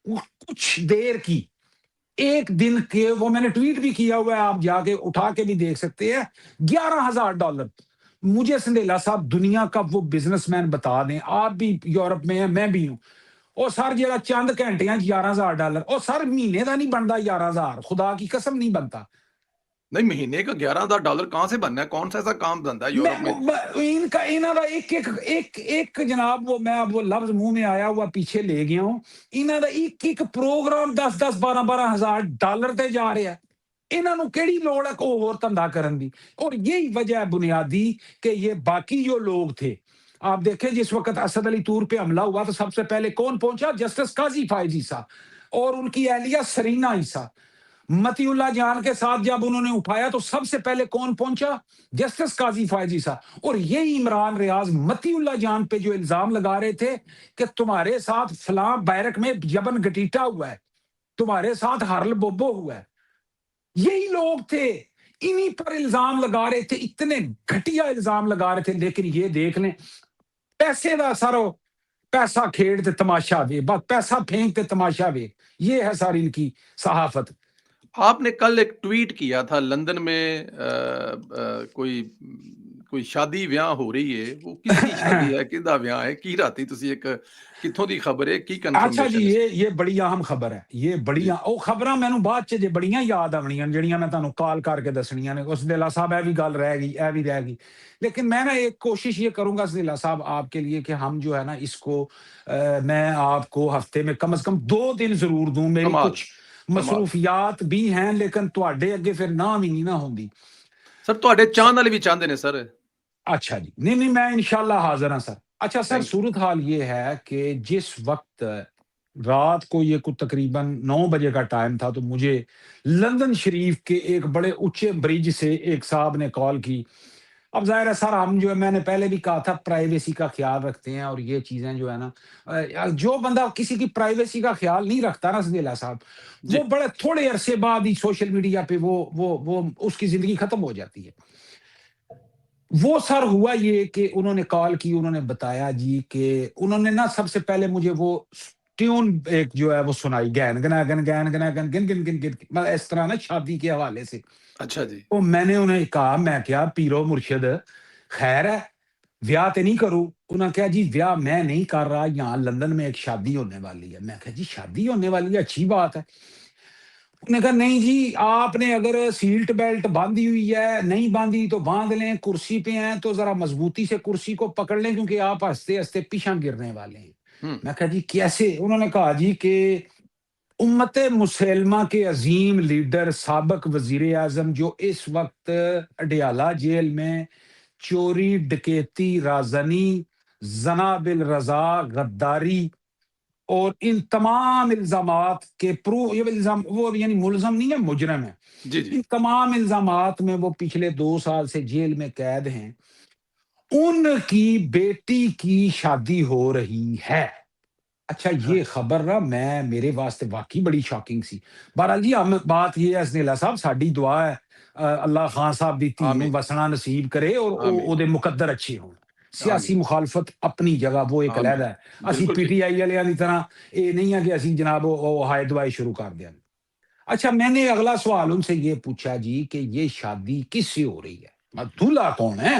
کچھ دیر کی, ایک دن کے. وہ میں نے ٹویٹ بھی کیا ہوا ہے, آپ جا کے اٹھا کے بھی دیکھ سکتے ہیں. 11,000 ڈالر. مجھے سندیلا صاحب دنیا کا وہ بزنس مین بتا دیں, آپ بھی یورپ میں ہیں میں بھی ہوں, اور سر جڑا چند گھنٹے 11,000 ڈالر, اور سر مہینے کا نہیں بنتا 11,000, خدا کی قسم نہیں بنتا. نہیں, مہینے کا 11,000 کہاں سے بننا ہے؟ کون سا ایسا کام دھندا ہے میں یورپ میں؟ ان کا ایک جناب وہ لفظ منہ میں آیا ہوا پیچھے لے گیا ہوں. انہوں کا ایک پروگرام 10,000-12,000 ڈالر تے جا رہا ہے. انہوں کیڑی لوڑ ہے کوئی اور دھندا کرن دی؟ اور یہی وجہ ہے بنیادی کہ یہ باقی جو لوگ تھے, آپ دیکھیں جس وقت اسد علی طور پہ حملہ ہوا تو سب سے پہلے کون پہنچا؟ جسٹس قاضی فائز عیسیٰ اور ان کی اہلیہ سرینا عیسیٰ. متی اللہ جان کے ساتھ جب انہوں نے اٹھایا تو سب سے پہلے کون پہنچا؟ جسٹس قاضی فائز عیسیٰ. اور یہی عمران ریاض متی اللہ جان پہ جو الزام لگا رہے تھے کہ تمہارے ساتھ فلاں بیرک میں جبن گٹیٹا ہوا ہے, تمہارے ساتھ ہرل بوبو ہوا ہے, یہی لوگ تھے. انہی پر الزام لگا رہے تھے, اتنے گھٹیا الزام لگا رہے تھے. لیکن یہ دیکھ لیں, پیسے دا سارو پیسہ کھیڑ تے تماشا وے, بس پیسہ پھینک تے تماشا وے. یہ ہے ساری ان کی صحافت. آپ نے کل ایک ٹویٹ کیا تھا, لندن میں کوئی شادی بیاہ ہو رہی ہے, وہ کس کی شادی ہے, کدا بیاہ ہے, کی راتی تسی ایک کتھوں دی خبر ہے, کی اچھا جی, کنفرمیشن ہے؟ یہ بڑی اہم خبر ہے. یہ بڑی جی او خبراں مینوں بعد چ بڑیاں یاد آونیاں جڑیاں میں تانوں کال کر کے دسنیاں نے. اس دلہ صاحب اے بھی گل رہ گئی, اے بھی رہ گئی. لیکن میں نا ایک کوشش یہ کروں گا سدیلا صاحب آپ کے لیے کہ ہم جو ہے نا اس کو میں آپ کو ہفتے میں کم از کم 2 دن ضرور دوں. میری کمال کچھ کمال. مصروفیات بھی ہیں لیکن تواڈے اگے پھر نہ بھی نہیں نہ ہوندی. سر تواڈے چاہن والے بھی چاہندے نے سر. اچھا جی, نہیں میں انشاءاللہ حاضر ہوں سر. اچھا سر, تھینک یو. صورتحال یہ ہے کہ جس وقت رات کو یہ کچھ تقریباً 9 بجے کا ٹائم تھا تو مجھے لندن شریف کے ایک بڑے اونچے برج سے ایک صاحب نے کال کی. اب ظاہر ہے سر, ہم جو ہے میں نے پہلے بھی کہا تھا پرائیویسی کا خیال رکھتے ہیں, اور یہ چیزیں جو ہے نا جو بندہ کسی کی پرائیویسی کا خیال نہیں رکھتا نا سدیلا صاحب, جی وہ بڑے تھوڑے عرصے بعد ہی سوشل میڈیا پہ وہ اس کی زندگی ختم ہو جاتی ہے. وہ سر ہوا یہ کہ انہوں نے کال کی, انہوں نے بتایا جی کہ انہوں نے نا سب سے پہلے مجھے وہ ٹیون ایک جو ہے وہ سنائی, گین گنا گن گین گنا گن گن گن گن گن, اس طرح نا شادی کے حوالے سے. اچھا جی. تو میں نے انہیں کہا, میں کیا پیرو مرشد خیر ہے ویاہ تے نہیں کروں؟ انہوں نے کہا جی ویاہ میں نہیں کر رہا, یہاں لندن میں ایک شادی ہونے والی ہے. میں کہا جی شادی ہونے والی ہے, اچھی بات ہے. انہوں نے کہا نہیں جی, آپ نے اگر سیٹ بیلٹ باندھی ہوئی ہے, نہیں باندھی تو باندھ لیں, کرسی پہ ہیں تو ذرا مضبوطی سے کرسی کو پکڑ لیں کیونکہ آپ ہنستے ہنستے پیچھے گرنے والے ہیں. میں کہا جی کیسے؟ انہوں نے کہا جی کہ امت مسلمہ کے عظیم لیڈر سابق وزیر اعظم جو اس وقت اڈیالہ جیل میں چوری ڈکیتی رازنی زنا بالرضا غداری اور ان تمام الزامات کے پرو یہ الزام وہ یعنی ملزم نہیں ہے مجرم ہے. جی جی ان تمام الزامات میں وہ پچھلے 2 سال سے جیل میں قید ہیں. ان کی بیٹی کی شادی ہو رہی ہے. اچھا اچھا یہ خبر نا میں میرے واسطے واقعی بڑی شاکنگ سی. بہرحال جی ہم بات یہ ہے اسنیلا صاحب ساڈی دعا ہے اللہ خان صاحب دی دھی نوں آمین وسنا نصیب کرے اور آمین او دے مقدر اچھے ہون. سیاسی آمین مخالفت اپنی جگہ وہ ایک آمین علیحدہ ہے. اسی بالکل پی ٹھیک ٹی آئی والیاں دی طرح یہ نہیں ہے کہ اسی جناب وہ ہائے دعائی شروع کر دیں. اچھا میں نے اگلا سوال ان سے یہ پوچھا جی کہ یہ شادی کس سے ہو رہی ہے, دولہا کون ہے؟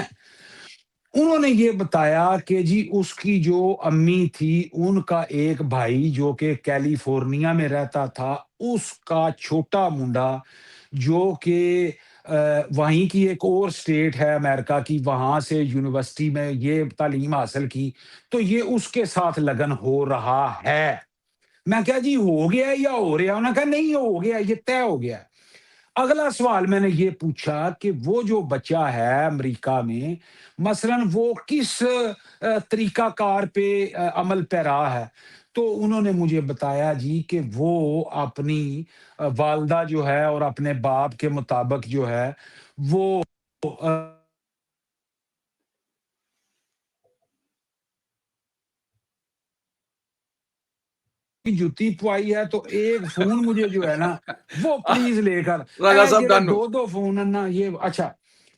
انہوں نے یہ بتایا کہ جی اس کی جو امی تھی ان کا ایک بھائی جو کہ کیلیفورنیا میں رہتا تھا, اس کا چھوٹا منڈا جو کہ وہیں کی ایک اور سٹیٹ ہے امریکہ کی, وہاں سے یونیورسٹی میں یہ تعلیم حاصل کی, تو یہ اس کے ساتھ لگن ہو رہا ہے. میں کہا جی ہو گیا یا ہو رہا؟ انہوں نے کہا نہیں ہو گیا, یہ طے ہو گیا. اگلا سوال میں نے یہ پوچھا کہ وہ جو بچہ ہے امریکہ میں مثلا وہ کس طریقہ کار پہ عمل پیرا ہے؟ تو انہوں نے مجھے بتایا جی کہ وہ اپنی والدہ جو ہے اور اپنے باپ کے مطابق جو ہے وہ جوتی پوائی ہے. تو ایک فون مجھے جو ہے نا وہ پلیز لے کر راجا صاحب جڑے ڈن. دو فون ہیں نا یہ اچھا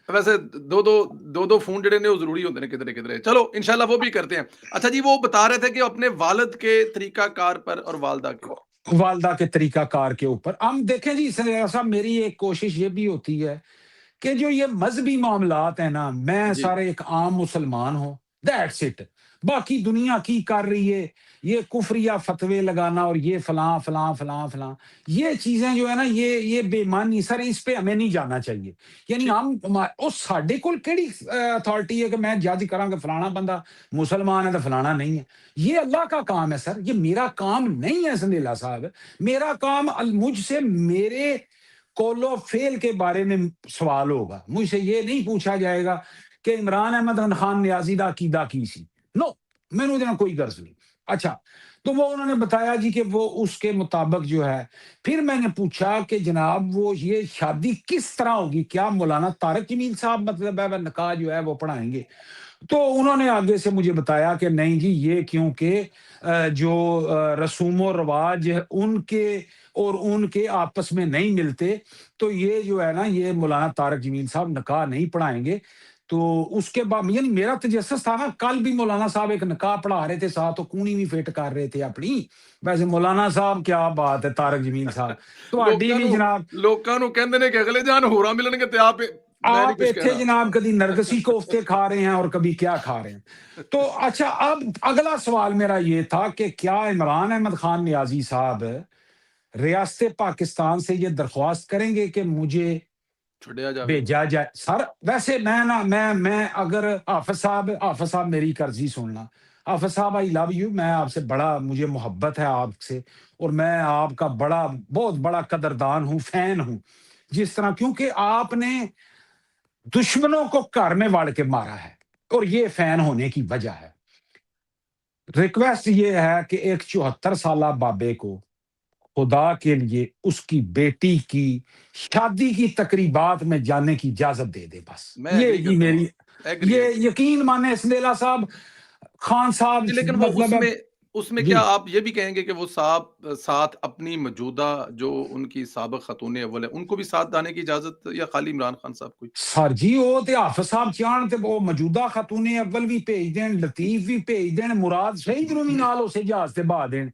ویسے دو فون جڑے نے وہ ضروری ہوتے ہیں کدھر کدھر. چلو انشاءاللہ وہ بھی کرتے ہیں. اچھا جی وہ بتا رہے تھے کہ اپنے والد کے طریقہ کار پر اور والدہ کے. والدہ کے طریقہ کار کے اوپر ہم دیکھیں جی صاحب میری ایک کوشش یہ بھی ہوتی ہے کہ جو یہ مذہبی معاملات ہیں نا میں جی سارے ایک عام مسلمان ہوں, دیٹس اٹ. باقی دنیا کی کر رہی ہے یہ کفریہ فتوے لگانا اور یہ فلاں فلاں فلاں فلاں یہ چیزیں جو ہے نا یہ بے ایمانی سر اس پہ ہمیں نہیں جانا چاہیے. یعنی ٹھیک ہم اس ساڈے کول کیڑی اتھارٹی ہے کہ میں جج کراں کہ فلانا بندہ مسلمان ہے تو فلانا نہیں ہے. یہ اللہ کا کام ہے سر, یہ میرا کام نہیں ہے سندیلا صاحب. میرا کام مجھ سے میرے قول و فعل کے بارے میں سوال ہوگا. مجھ سے یہ نہیں پوچھا جائے گا کہ عمران احمد خان نیازی دا عقیدہ کی سی. نو میں نے کوئی غرض نہیں. اچھا تو وہ انہوں نے بتایا جی کہ وہ اس کے مطابق جو ہے. پھر میں نے پوچھا کہ جناب وہ یہ شادی کس طرح ہوگی, کیا مولانا طارق جمیل صاحب مطلب ہے نکاح جو ہے وہ پڑھائیں گے؟ تو انہوں نے آگے سے مجھے بتایا کہ نہیں جی یہ کیونکہ جو رسوم و رواج ان کے اور ان کے آپس میں نہیں ملتے, تو یہ جو ہے نا یہ مولانا طارق جمیل صاحب نکاح نہیں پڑھائیں گے. تو اس کے بعد یعنی میرا تجسس تھا نا, کل بھی مولانا صاحب ایک نکاح پڑھا رہے تھے ساتھ تو کونی بھی فٹ کر رہے تھے اپنی. ویسے مولانا صاحب کیا بات ہے, طارق جمیل صاحب تہاڈی بھی جناب ਲੋਕਾਂ ਨੂੰ ਕਹਿੰਦੇ ਨੇ ਕਿ ਅਗਲੇ ਜਾਨ ਹੋਰਾਂ ਮਿਲਣਗੇ ਤੇ ਆਪ ਮੈਂ ਨਹੀਂ آپ ਕੁਝ ਕਹਿ اتنے رہا. جناب کبھی نرگسی کوفتے کھا رہے ہیں اور کبھی کیا کھا رہے ہیں. تو اچھا اب اگلا سوال میرا یہ تھا کہ کیا عمران احمد خان نیازی صاحب ریاست پاکستان سے یہ درخواست کریں گے کہ مجھے ਛੱਡਿਆ ਜਾਵੇ. بھیجا جائے؟ سر ویسے میں نا میں اگر حافظ صاحب میری کرزی سننا. حافظ صاحب آئی لو یو, میں آپ سے بڑا مجھے محبت ہے آپ سے, اور میں آپ کا بہت بڑا قدردان ہوں, فین ہوں. جس طرح کیونکہ آپ نے دشمنوں کو گھر میں واڑ کے مارا ہے اور یہ فین ہونے کی وجہ ہے. ریکویسٹ یہ ہے کہ ایک 74 سالہ بابے کو خدا کے لیے اس کی بیٹی کی شادی کی تقریبات میں جانے کی اجازت دے دے بس. میں یہ ایگری جی کرتا ہوں. میری ایگری یہ ایگری. یقین مانے سندیلا صاحب خان صاحب لیکن وہ مطلب ہے اس میں جی کیا آپ یہ بھی کہیں گے کہ وہ ساتھ اپنی موجودہ جو ان کی سابق خاتون اول ہے ان کو بھی ساتھ جانے کی اجازت, یا خالی عمران خان صاحب کو؟ سر جی وہ تے حافظ صاحب چاہن تے وہ موجودہ خاتون اول بھی بھیج دین, لطیف بھی بھیج دین, مراد شہید نو بھی نال اسے جہاز تے بہا دین.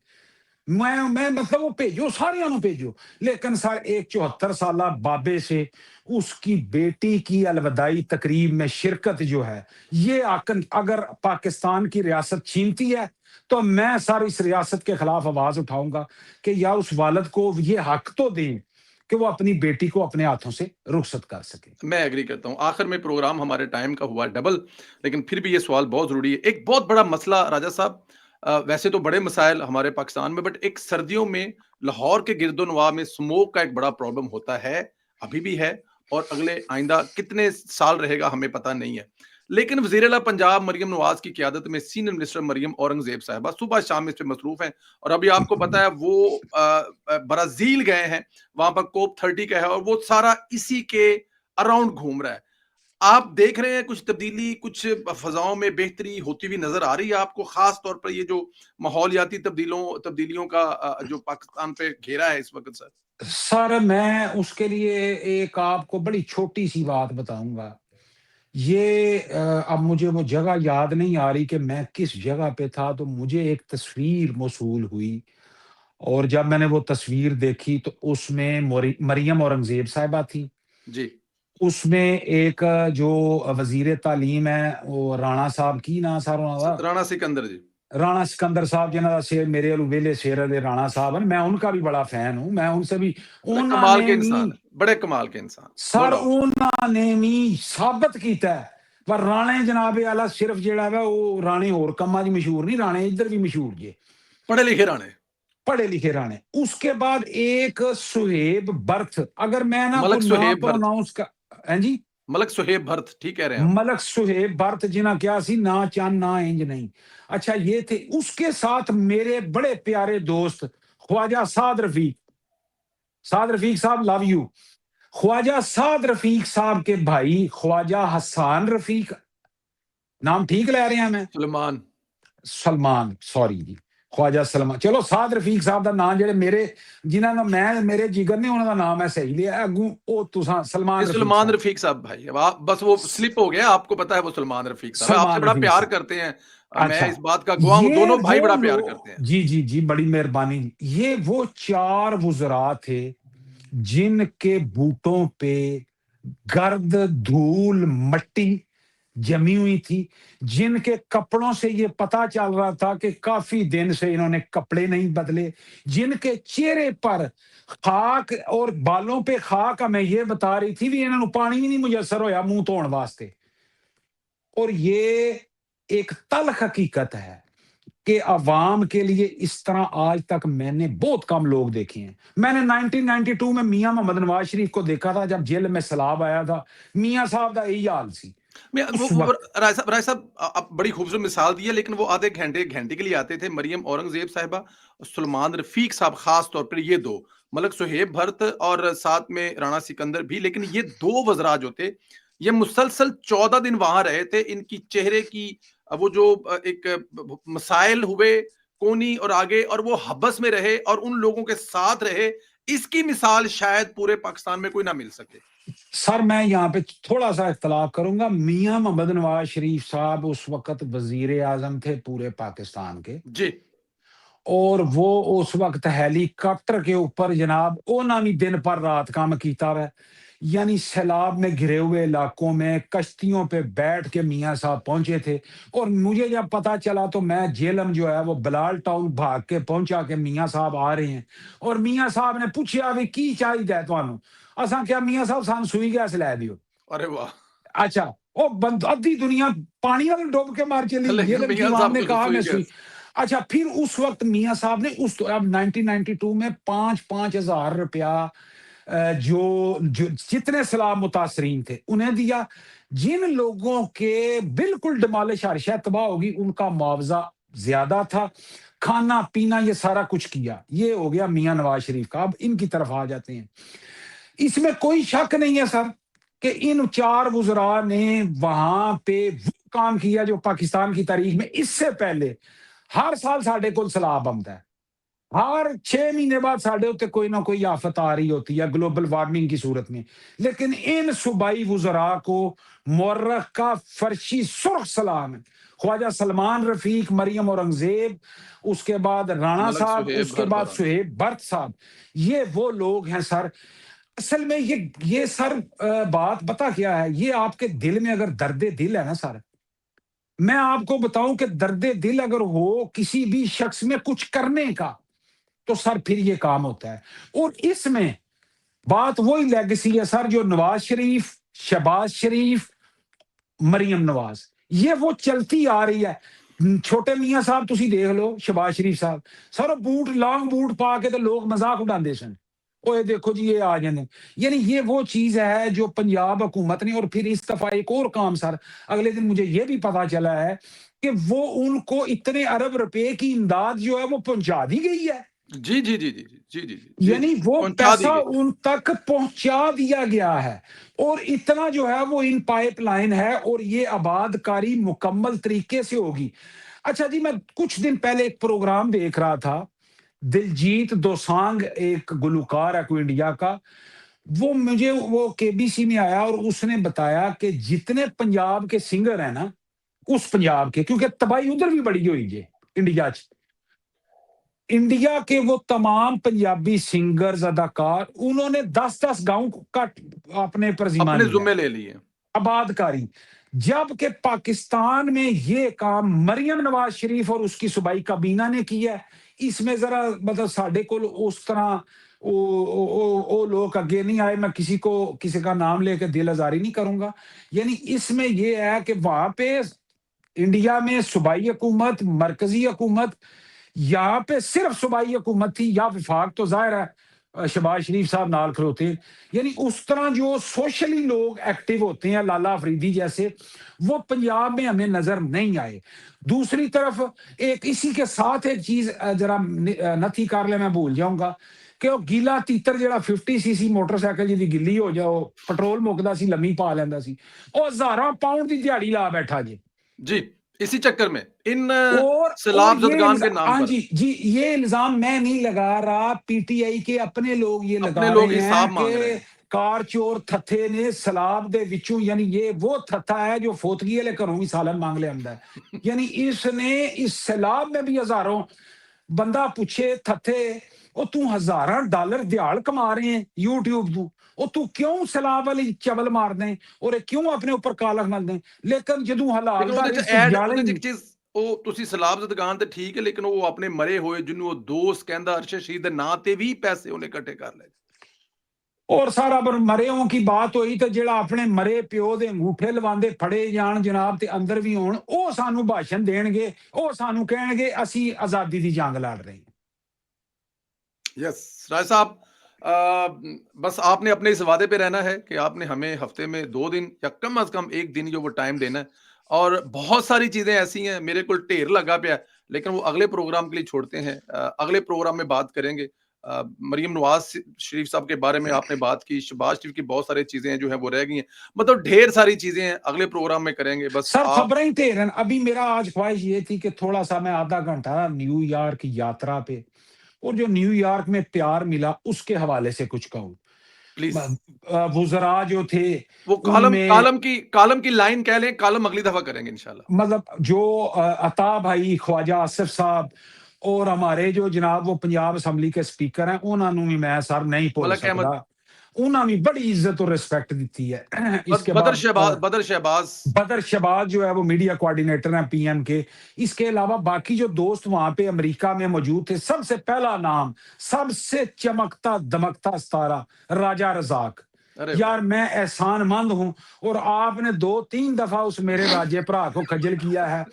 میں مطلب وہ بھیجو سارے بھیجو, لیکن سر ایک 74 سالہ بابے سے اس کی بیٹی کی الوداعی تقریب میں شرکت جو ہے یہ اگر پاکستان کی ریاست چھینتی ہے تو میں سر اس ریاست کے خلاف آواز اٹھاؤں گا کہ یار اس والد کو یہ حق تو دیں کہ وہ اپنی بیٹی کو اپنے ہاتھوں سے رخصت کر سکے. میں ایگری کرتا ہوں. آخر میں پروگرام ہمارے ٹائم کا ہوا ڈبل, لیکن پھر بھی یہ سوال بہت ضروری ہے. ایک بہت بڑا مسئلہ راجا صاحب, ویسے تو بڑے مسائل ہمارے پاکستان میں, بٹ ایک سردیوں میں لاہور کے گرد و نواح میں سموک کا ایک بڑا پرابلم ہوتا ہے, ابھی بھی ہے, اور اگلے آئندہ کتنے سال رہے گا ہمیں پتہ نہیں ہے. لیکن وزیر اعلیٰ پنجاب مریم نواز کی قیادت میں سینئر منسٹر مریم اورنگزیب صاحبہ صبح شام اس پہ مصروف ہیں، اور ابھی آپ کو پتا ہے وہ برازیل گئے ہیں، وہاں پر کوپ 30 کا ہے، اور وہ سارا اسی کے اراؤنڈ گھوم رہا ہے۔ آپ دیکھ رہے ہیں کچھ تبدیلی، کچھ فضاؤں میں بہتری ہوتی ہوئی نظر آ رہی ہے آپ کو، خاص طور پر یہ جو ماحولیاتی تبدیلیوں کا جو پاکستان پہ گھیرا ہے اس وقت سر؟ سر میں اس کے لیے ایک آپ کو بڑی چھوٹی سی بات بتاؤں گا۔ یہ اب مجھے وہ جگہ یاد نہیں آ رہی کہ میں کس جگہ پہ تھا، تو مجھے ایک تصویر موصول ہوئی، اور جب میں نے وہ تصویر دیکھی تو اس میں مریم اورنگزیب صاحبہ تھی، جی اس میں ایک جو وزیر تعلیم ہے وہ رانا صاحب کی نا سر رانا سکندر جی، رانا سکندر صاحب جنہوں کا شیر میرے ویلے شیر علی رانا صاحب ہیں، میں ان کا بھی بڑا فین ہوں، میں ان سے بھی بڑے انہوں کمال کے نے بھی انسان ہیں، بڑے کمال کے انسان، نو سر ڈاؤٹ۔ انہوں نے بھی ثابت کیتا ہے، پر رانے جناب اعلیٰ صرف جڑا ہے وہ رانے اور کما جی مشہور نہیں، رانے ادھر بھی مشہور جی، پڑھے لکھے رانے، پڑھے لکھے رانے۔ اس کے بعد ایک سہیب برتھ، اگر میں نا ملک کوئی نام سہیب بھرت، پروناؤنس کا، ہیں جی، ملک سہیب بھرت، ٹھیک کہہ رہے ہیں آپ۔ ملک سہیب برت جنہ کیا سی نا چان نا انج نہیں، اچھا یہ تھے۔ اس کے ساتھ میرے بڑے پیارے دوست خواجہ سعد رفیق صاحب، لو یو، خواجہ سعد رفیق صاحب کے بھائی خواجہ حسان رفیق، نام ٹھیک لے رہے ہیں میں، سلمان، سوری جی، خواجہ سلمان، چلو سعد رفیق صاحب دا نام جڑے میرے جنہاں دا میں میرے جگر نے انہاں دا نام ہے صحیح لیا اگوں، او تساں یہ سلمان رفیق سلمان صاحب، رفیق صاحب بھائی، اب آپ بس وہ سلپ ہو گیا، آپ کو پتا ہے وہ سلمان رفیق صاحب ہے، آپ سے سلمان بڑا رفیق پیار صاحب، کرتے ہیں، میں اچھا اس بات کا گواہ ہوں، یہ دونوں بھائی وہ بڑا پیار لوگ، کرتے ہیں۔ جی جی جی بڑی مہربانی، یہ وہ چار وزراء تھے جن کے بوٹوں پہ گرد دھول مٹی جمی ہوئی تھی، جن کے کپڑوں سے یہ پتا چل رہا تھا کہ کافی دن سے انہوں نے کپڑے نہیں بدلے، جن کے چہرے پر خاک اور بالوں پہ خاک ہمیں یہ بتا رہی تھی بھی انہوں نے پانی بھی نہیں میسر ہویا منہ دھون واسطے۔ اور یہ ایک تلخ حقیقت ہے کہ عوام کے لیے اس طرح آج تک میں نے بہت کم لوگ دیکھے ہیں۔ میں نے 1992 میں میاں محمد نواز شریف کو دیکھا تھا جب جیل میں سیلاب آیا تھا، میاں صاحب کا یہی حال سی اس وقت۔ رائے صاحب آپ بڑی خوبصورت مثال دی ہے، لیکن وہ آدھے گھنٹے کے لیے آتے تھے، مریم اورنگزیب صاحبہ اور سلمان رفیق صاحب، خاص طور پر یہ دو، ملک سہیب بھرت اور ساتھ میں رانا سکندر بھی، لیکن یہ دو وزراء جو تھے یہ مسلسل 14 دن وہاں رہے تھے، ان کی چہرے کی وہ جو ایک مسائل ہوئے کونی اور آگے، اور وہ حبس میں رہے اور ان لوگوں کے ساتھ رہے، اس کی مثال شاید پورے پاکستان میں کوئی نہ مل سکے۔ سر میں یہاں پہ تھوڑا سا اختلاف کروں گا، میاں محمد نواز شریف صاحب اس وقت وزیر اعظم تھے پورے پاکستان کے، جی اور وہ اس وقت ہیلی کاپٹر کے اوپر جناب انہوں نے دن پر رات کام کیتا ہے، یعنی سیلاب میں گھرے ہوئے علاقوں میں کشتیوں پہ بیٹھ کے میاں صاحب پہنچے تھے، اور مجھے جب پتا چلا تو میں جیلم جو ہے وہ بلال ٹاؤن بھاگ کے پہنچا کہ میاں صاحب آ رہے ہیں، اور میاں صاحب نے پوچھا بھی کی چاہیے تمہیں، اساں کیا میاں صاحب سان سوئی گیس لے دیو، ارے واہ، اچھا وہ ادھی دنیا پانی والے ڈوب کے مار چلی، لیکن جیلم کی میاں عوام صاحب نے کو کہا میں سوئی سوئی۔ گیس، اچھا پھر اس وقت میاں صاحب نے اس اب 1992 میں 5,000 روپیہ جو جتنے سیلاب متاثرین تھے انہیں دیا، جن لوگوں کے بالکل ڈمالش ہرشہ تباہ ہوگی ان کا معاوضہ زیادہ تھا، کھانا پینا یہ سارا کچھ کیا۔ یہ ہو گیا میاں نواز شریف کا۔ اب ان کی طرف آ جاتے ہیں، اس میں کوئی شک نہیں ہے سر کہ ان چار وزراء نے وہاں پہ وہ کام کیا جو پاکستان کی تاریخ میں اس سے پہلے ہر سال ساڈے کو سیلاب آتا ہے، ہر 6 مہینے بعد ساڈے اتنے کوئی نہ کوئی آفت آ رہی ہوتی ہے گلوبل وارمنگ کی صورت میں، لیکن ان صوبائی وزراء کو مورخ کا فرشی سرخ سلام ہے۔ خواجہ سلمان رفیق، مریم اورنگزیب، اس کے بعد رانا ملک صاحب، سہیب اس کے بھرت بعد اور سہیب بھرت صاحب، یہ وہ لوگ ہیں سر۔ اصل میں یہ سر بات بتا کیا ہے، یہ آپ کے دل میں اگر درد دل ہے نا سر، میں آپ کو بتاؤں کہ درد دل اگر ہو کسی بھی شخص میں کچھ کرنے کا تو سر پھر یہ کام ہوتا ہے۔ اور اس میں بات وہی لیگسی ہے سر جو نواز شریف، شہباز شریف، مریم نواز، یہ وہ چلتی آ رہی ہے۔ چھوٹے میاں صاحب تسی دیکھ لو، شہباز شریف صاحب، سر بوٹ لانگ بوٹ پا کے تو لوگ مذاق اڑاندے سن، اوے دیکھو جی یہ آ جانے، یعنی یہ وہ چیز ہے جو پنجاب حکومت نے، اور پھر اس دفعہ ایک اور کام سر، اگلے دن مجھے یہ بھی پتا چلا ہے کہ وہ ان کو اتنے ارب روپے کی امداد جو ہے وہ پہنچا دی گئی ہے، جی جی جی جی جی جی جی جی یعنی جی وہ پہنچا پیسہ دی گئی. ان تک پہنچا دیا گیا ہے، اور اتنا جو ہے وہ ان پائپ لائن ہے، اور یہ آباد کاری مکمل طریقے سے ہوگی. اچھا جی، میں کچھ دن پہلے ایک پروگرام دیکھ رہا تھا، دلجیت دوسانگ ایک گلوکار ہے کوئی انڈیا کا، وہ مجھے وہ کے بی سی میں آیا اور اس نے بتایا کہ جتنے پنجاب کے سنگر ہیں نا، اس پنجاب کے، کیونکہ تباہی ادھر بھی بڑی ہوئی ہے انڈیا چ، انڈیا کے وہ تمام پنجابی سنگرز اداکار، انہوں نے 10-10 گاؤں کا اپنے پر ذمہ اپنے لیا ذمے ہے، لے لیے. آباد کاری. جبکہ پاکستان میں یہ کام مریم نواز شریف اور اس کی صوبائی کابینہ نے کیا ہے. اس میں ذرا مطلب ساڈے کو اس طرح او لوگ اگے نہیں آئے، میں کسی کا نام لے کے دل آزاری نہیں کروں گا. یعنی اس میں یہ ہے کہ وہاں پہ انڈیا میں صوبائی حکومت، مرکزی حکومت، یہاں پہ صرف صوبائی حکومت تھی یا وفاق، تو ظاہر ہے شہباز شریف صاحب نال کھلوتے ہیں. یعنی اس طرح جو سوشلی لوگ ایکٹیو ہوتے ہیں لالا فریدی جیسے، وہ پنجاب میں ہمیں نظر نہیں آئے. دوسری طرف ایک اسی کے ساتھ ایک چیز ذرا نتھی کر لے، میں بھول جاؤں گا کہ وہ گیلا تیتر جڑا 50cc موٹر سائیکل جی گلی ہو جاؤ، پٹرول مکدا سی لمی پا لیندا سی، او 1000 پاؤنڈ دی دیہڑی لا بیٹھا جی. جی اسی چکر میں ان اور سیلاب یہ زدگان کے نام ہاں پر جی جی، یہ الزام میں نہیں لگا رہا، پی ٹی آئی کے اپنے لوگ یہ اپنے لگا لوگ رہے ہیں حساب کہ مانگ رہے ہیں. کار چور تھتھے نے سیلاب دے وچوں، یعنی یہ وہ تھتھا ہے جو فوتگی والے گھروں بھی سالن مانگ لے آندا ہے. یعنی اس نے اس سیلاب میں بھی ہزاروں بندہ پوچھے تھتھے، او تو $1000 دیہڑ کما رہے ہیں یوٹیوب تو، او تو کیوں سیلاب والی چبل مار دیں اور کیوں اپنے اوپر کالک مل دیں؟ لیکن جدوں لیکن حلال دا ਉਹਦੇ ਚ رزق ਐਡ جالے ਉਹਦੇ ਚ ہی. ਇੱਕ ਚੀਜ਼ ਉਹ ਤੁਸੀਂ ਸਲਾਬ ਜ਼ਦਗਾਨ ਤੇ ਠੀਕ ਹੈ, ਲੇਕਿਨ ਉਹ ਆਪਣੇ ਮਰੇ ਹੋਏ ਜਿਹਨੂੰ ਉਹ ਦੋਸਤ ਕਹਿੰਦਾ ਅਰਸ਼ਦ ਸ਼ਹੀਦ ਦੇ ਨਾਂ ਤੇ ਵੀ ਪੈਸੇ ਉਹਨੇ ਇਕੱਠੇ ਕਰ ਲਏ. اور سارا پر مرےوں کی بات ہوئی تو جڑا اپنے مرے پیو دے انگوٹھے لواندے پھڑے جان جناب تے اندر بھی ہون، او سانو بھاشن دین گے، او سانو کہن گے اسی آزادی دی جنگ لڑ رہے ہیں. یس راج صاحب، بس آپ نے اپنے اس وعدے پہ رہنا ہے کہ آپ نے ہمیں ہفتے میں 2 دن یا کم از کم ایک دن جو وہ ٹائم دینا ہے. اور بہت ساری چیزیں ایسی ہیں میرے کو ڈھیر لگا پیا ہے، لیکن وہ اگلے پروگرام کے لیے چھوڑتے ہیں. اگلے پروگرام میں بات کریں گے. مریم نواز شریف صاحب کے بارے میں آپ نے بات کی، شہباز شریف کی بہت ساری چیزیں ہیں جو ہیں وہ رہ گئی ہیں، مطلب ڈھیر ساری چیزیں ہیں اگلے پروگرام میں کریں گے. بس سر آپ خبریں ہی تیرن، ابھی میرا آج خواہش یہ تھی کہ تھوڑا سا میں آدھا گھنٹہ نیو یارک یاترا پہ اور جو نیو یارک میں پیار ملا اس کے حوالے سے کچھ کہوں. پلیز وزراء جو تھے وہ ان کالم میں کالم کی لائن کہہ لیں، کالم اگلی دفعہ کریں گے انشاءاللہ. مطلب جو عطا بھائی، خواجہ آصف صاحب، اور ہمارے جو جناب وہ پنجاب اسمبلی کے سپیکر ہیں، انہوں نے بھی میں سر نہیں بھول ملک سکتا. احمد، انہوں نے بڑی عزت اور رسپیکٹ دیتی ہے. اس کے بدر بعد شہباز، بدر شہباز. بدر شہباز جو ہے وہ میڈیا کوارڈینیٹر ہیں پی ایم کے. اس کے علاوہ باقی جو دوست وہاں پہ امریکہ میں موجود تھے، سب سے پہلا نام، سب سے چمکتا دمکتا ستارہ، راجہ رزاق. ارے واہ. یار میں احسان مند ہوں، اور آپ نے 2-3 دفعہ اس میرے راجے بھرا کو کھجل کیا ہے،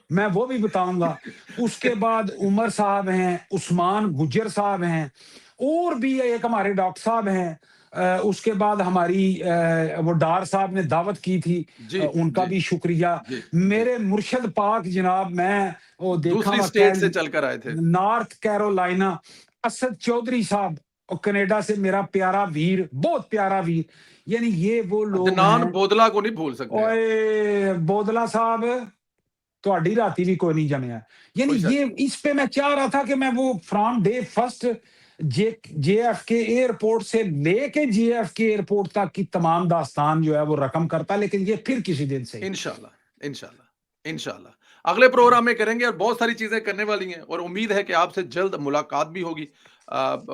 میں وہ بھی بتاؤں گا. اس کے بعد عمر صاحب ہیں، عثمان گجر صاحب ہیں، اور بھی ایک ہمارے ڈاکٹر صاحب ہیں. اس کے بعد ہماری وہ ڈار صاحب نے دعوت کی تھی، جی ان کا جی بھی شکریہ. جی جی میرے مرشد پاک جناب، میں وہ دیکھا دوسری ہوا اسٹیٹ سے چل کر آئے تھے. نارتھ کیرولائنا، اسد چودھری صاحب، اور کینیڈا سے میرا پیارا ویر، بہت پیارا ویر. یعنی یہ وہ لوگ عدنان ہیں. بودلا کو نہیں بھول سکتے آپ. اوئے بودلا صاحب، تہاڈی راتی بھی کوئی نہیں جمیا. یعنی کوئی شک یہ اس پہ میں چاہ رہا تھا کہ میں وہ from day first J F کے ایئرپورٹ سے لے کے جے ایف کے ایئرپورٹ تک کی تمام داستان جو ہے وہ رقم کرتا، لیکن یہ پھر کسی دن سے. انشاءاللہ انشاءاللہ انشاءاللہ اگلے پروگرام میں کریں گے، اور بہت ساری چیزیں کرنے والی ہیں، اور امید ہے کہ آپ سے جلد ملاقات بھی ہوگی.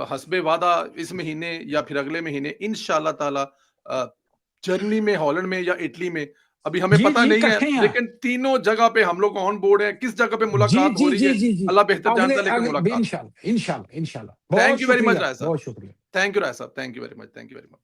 حسب وعدہ اس مہینے یا پھر اگلے مہینے انشاءاللہ تعالی جرمنی میں، ہالینڈ میں یا اٹلی میں، ابھی ہمیں جی پتہ جی نہیں ہے، کٹھے ہیں. لیکن تینوں جگہ پہ ہم لوگ آن بورڈ ہیں. کس جگہ پہ جی ملاقات ہو جی رہی جی ہے جی جی، اللہ بہتر اگلے جانتا ہے، لیکن اگلے ملاقات. انشاءاللہ انشاءاللہ انشاءاللہ. تھینک بہت یو ویری مچ شکریہ، رائے صاحب. بہت شکریہ. تھینک یو رائے صاحب. Thank you very much. Thank you very much.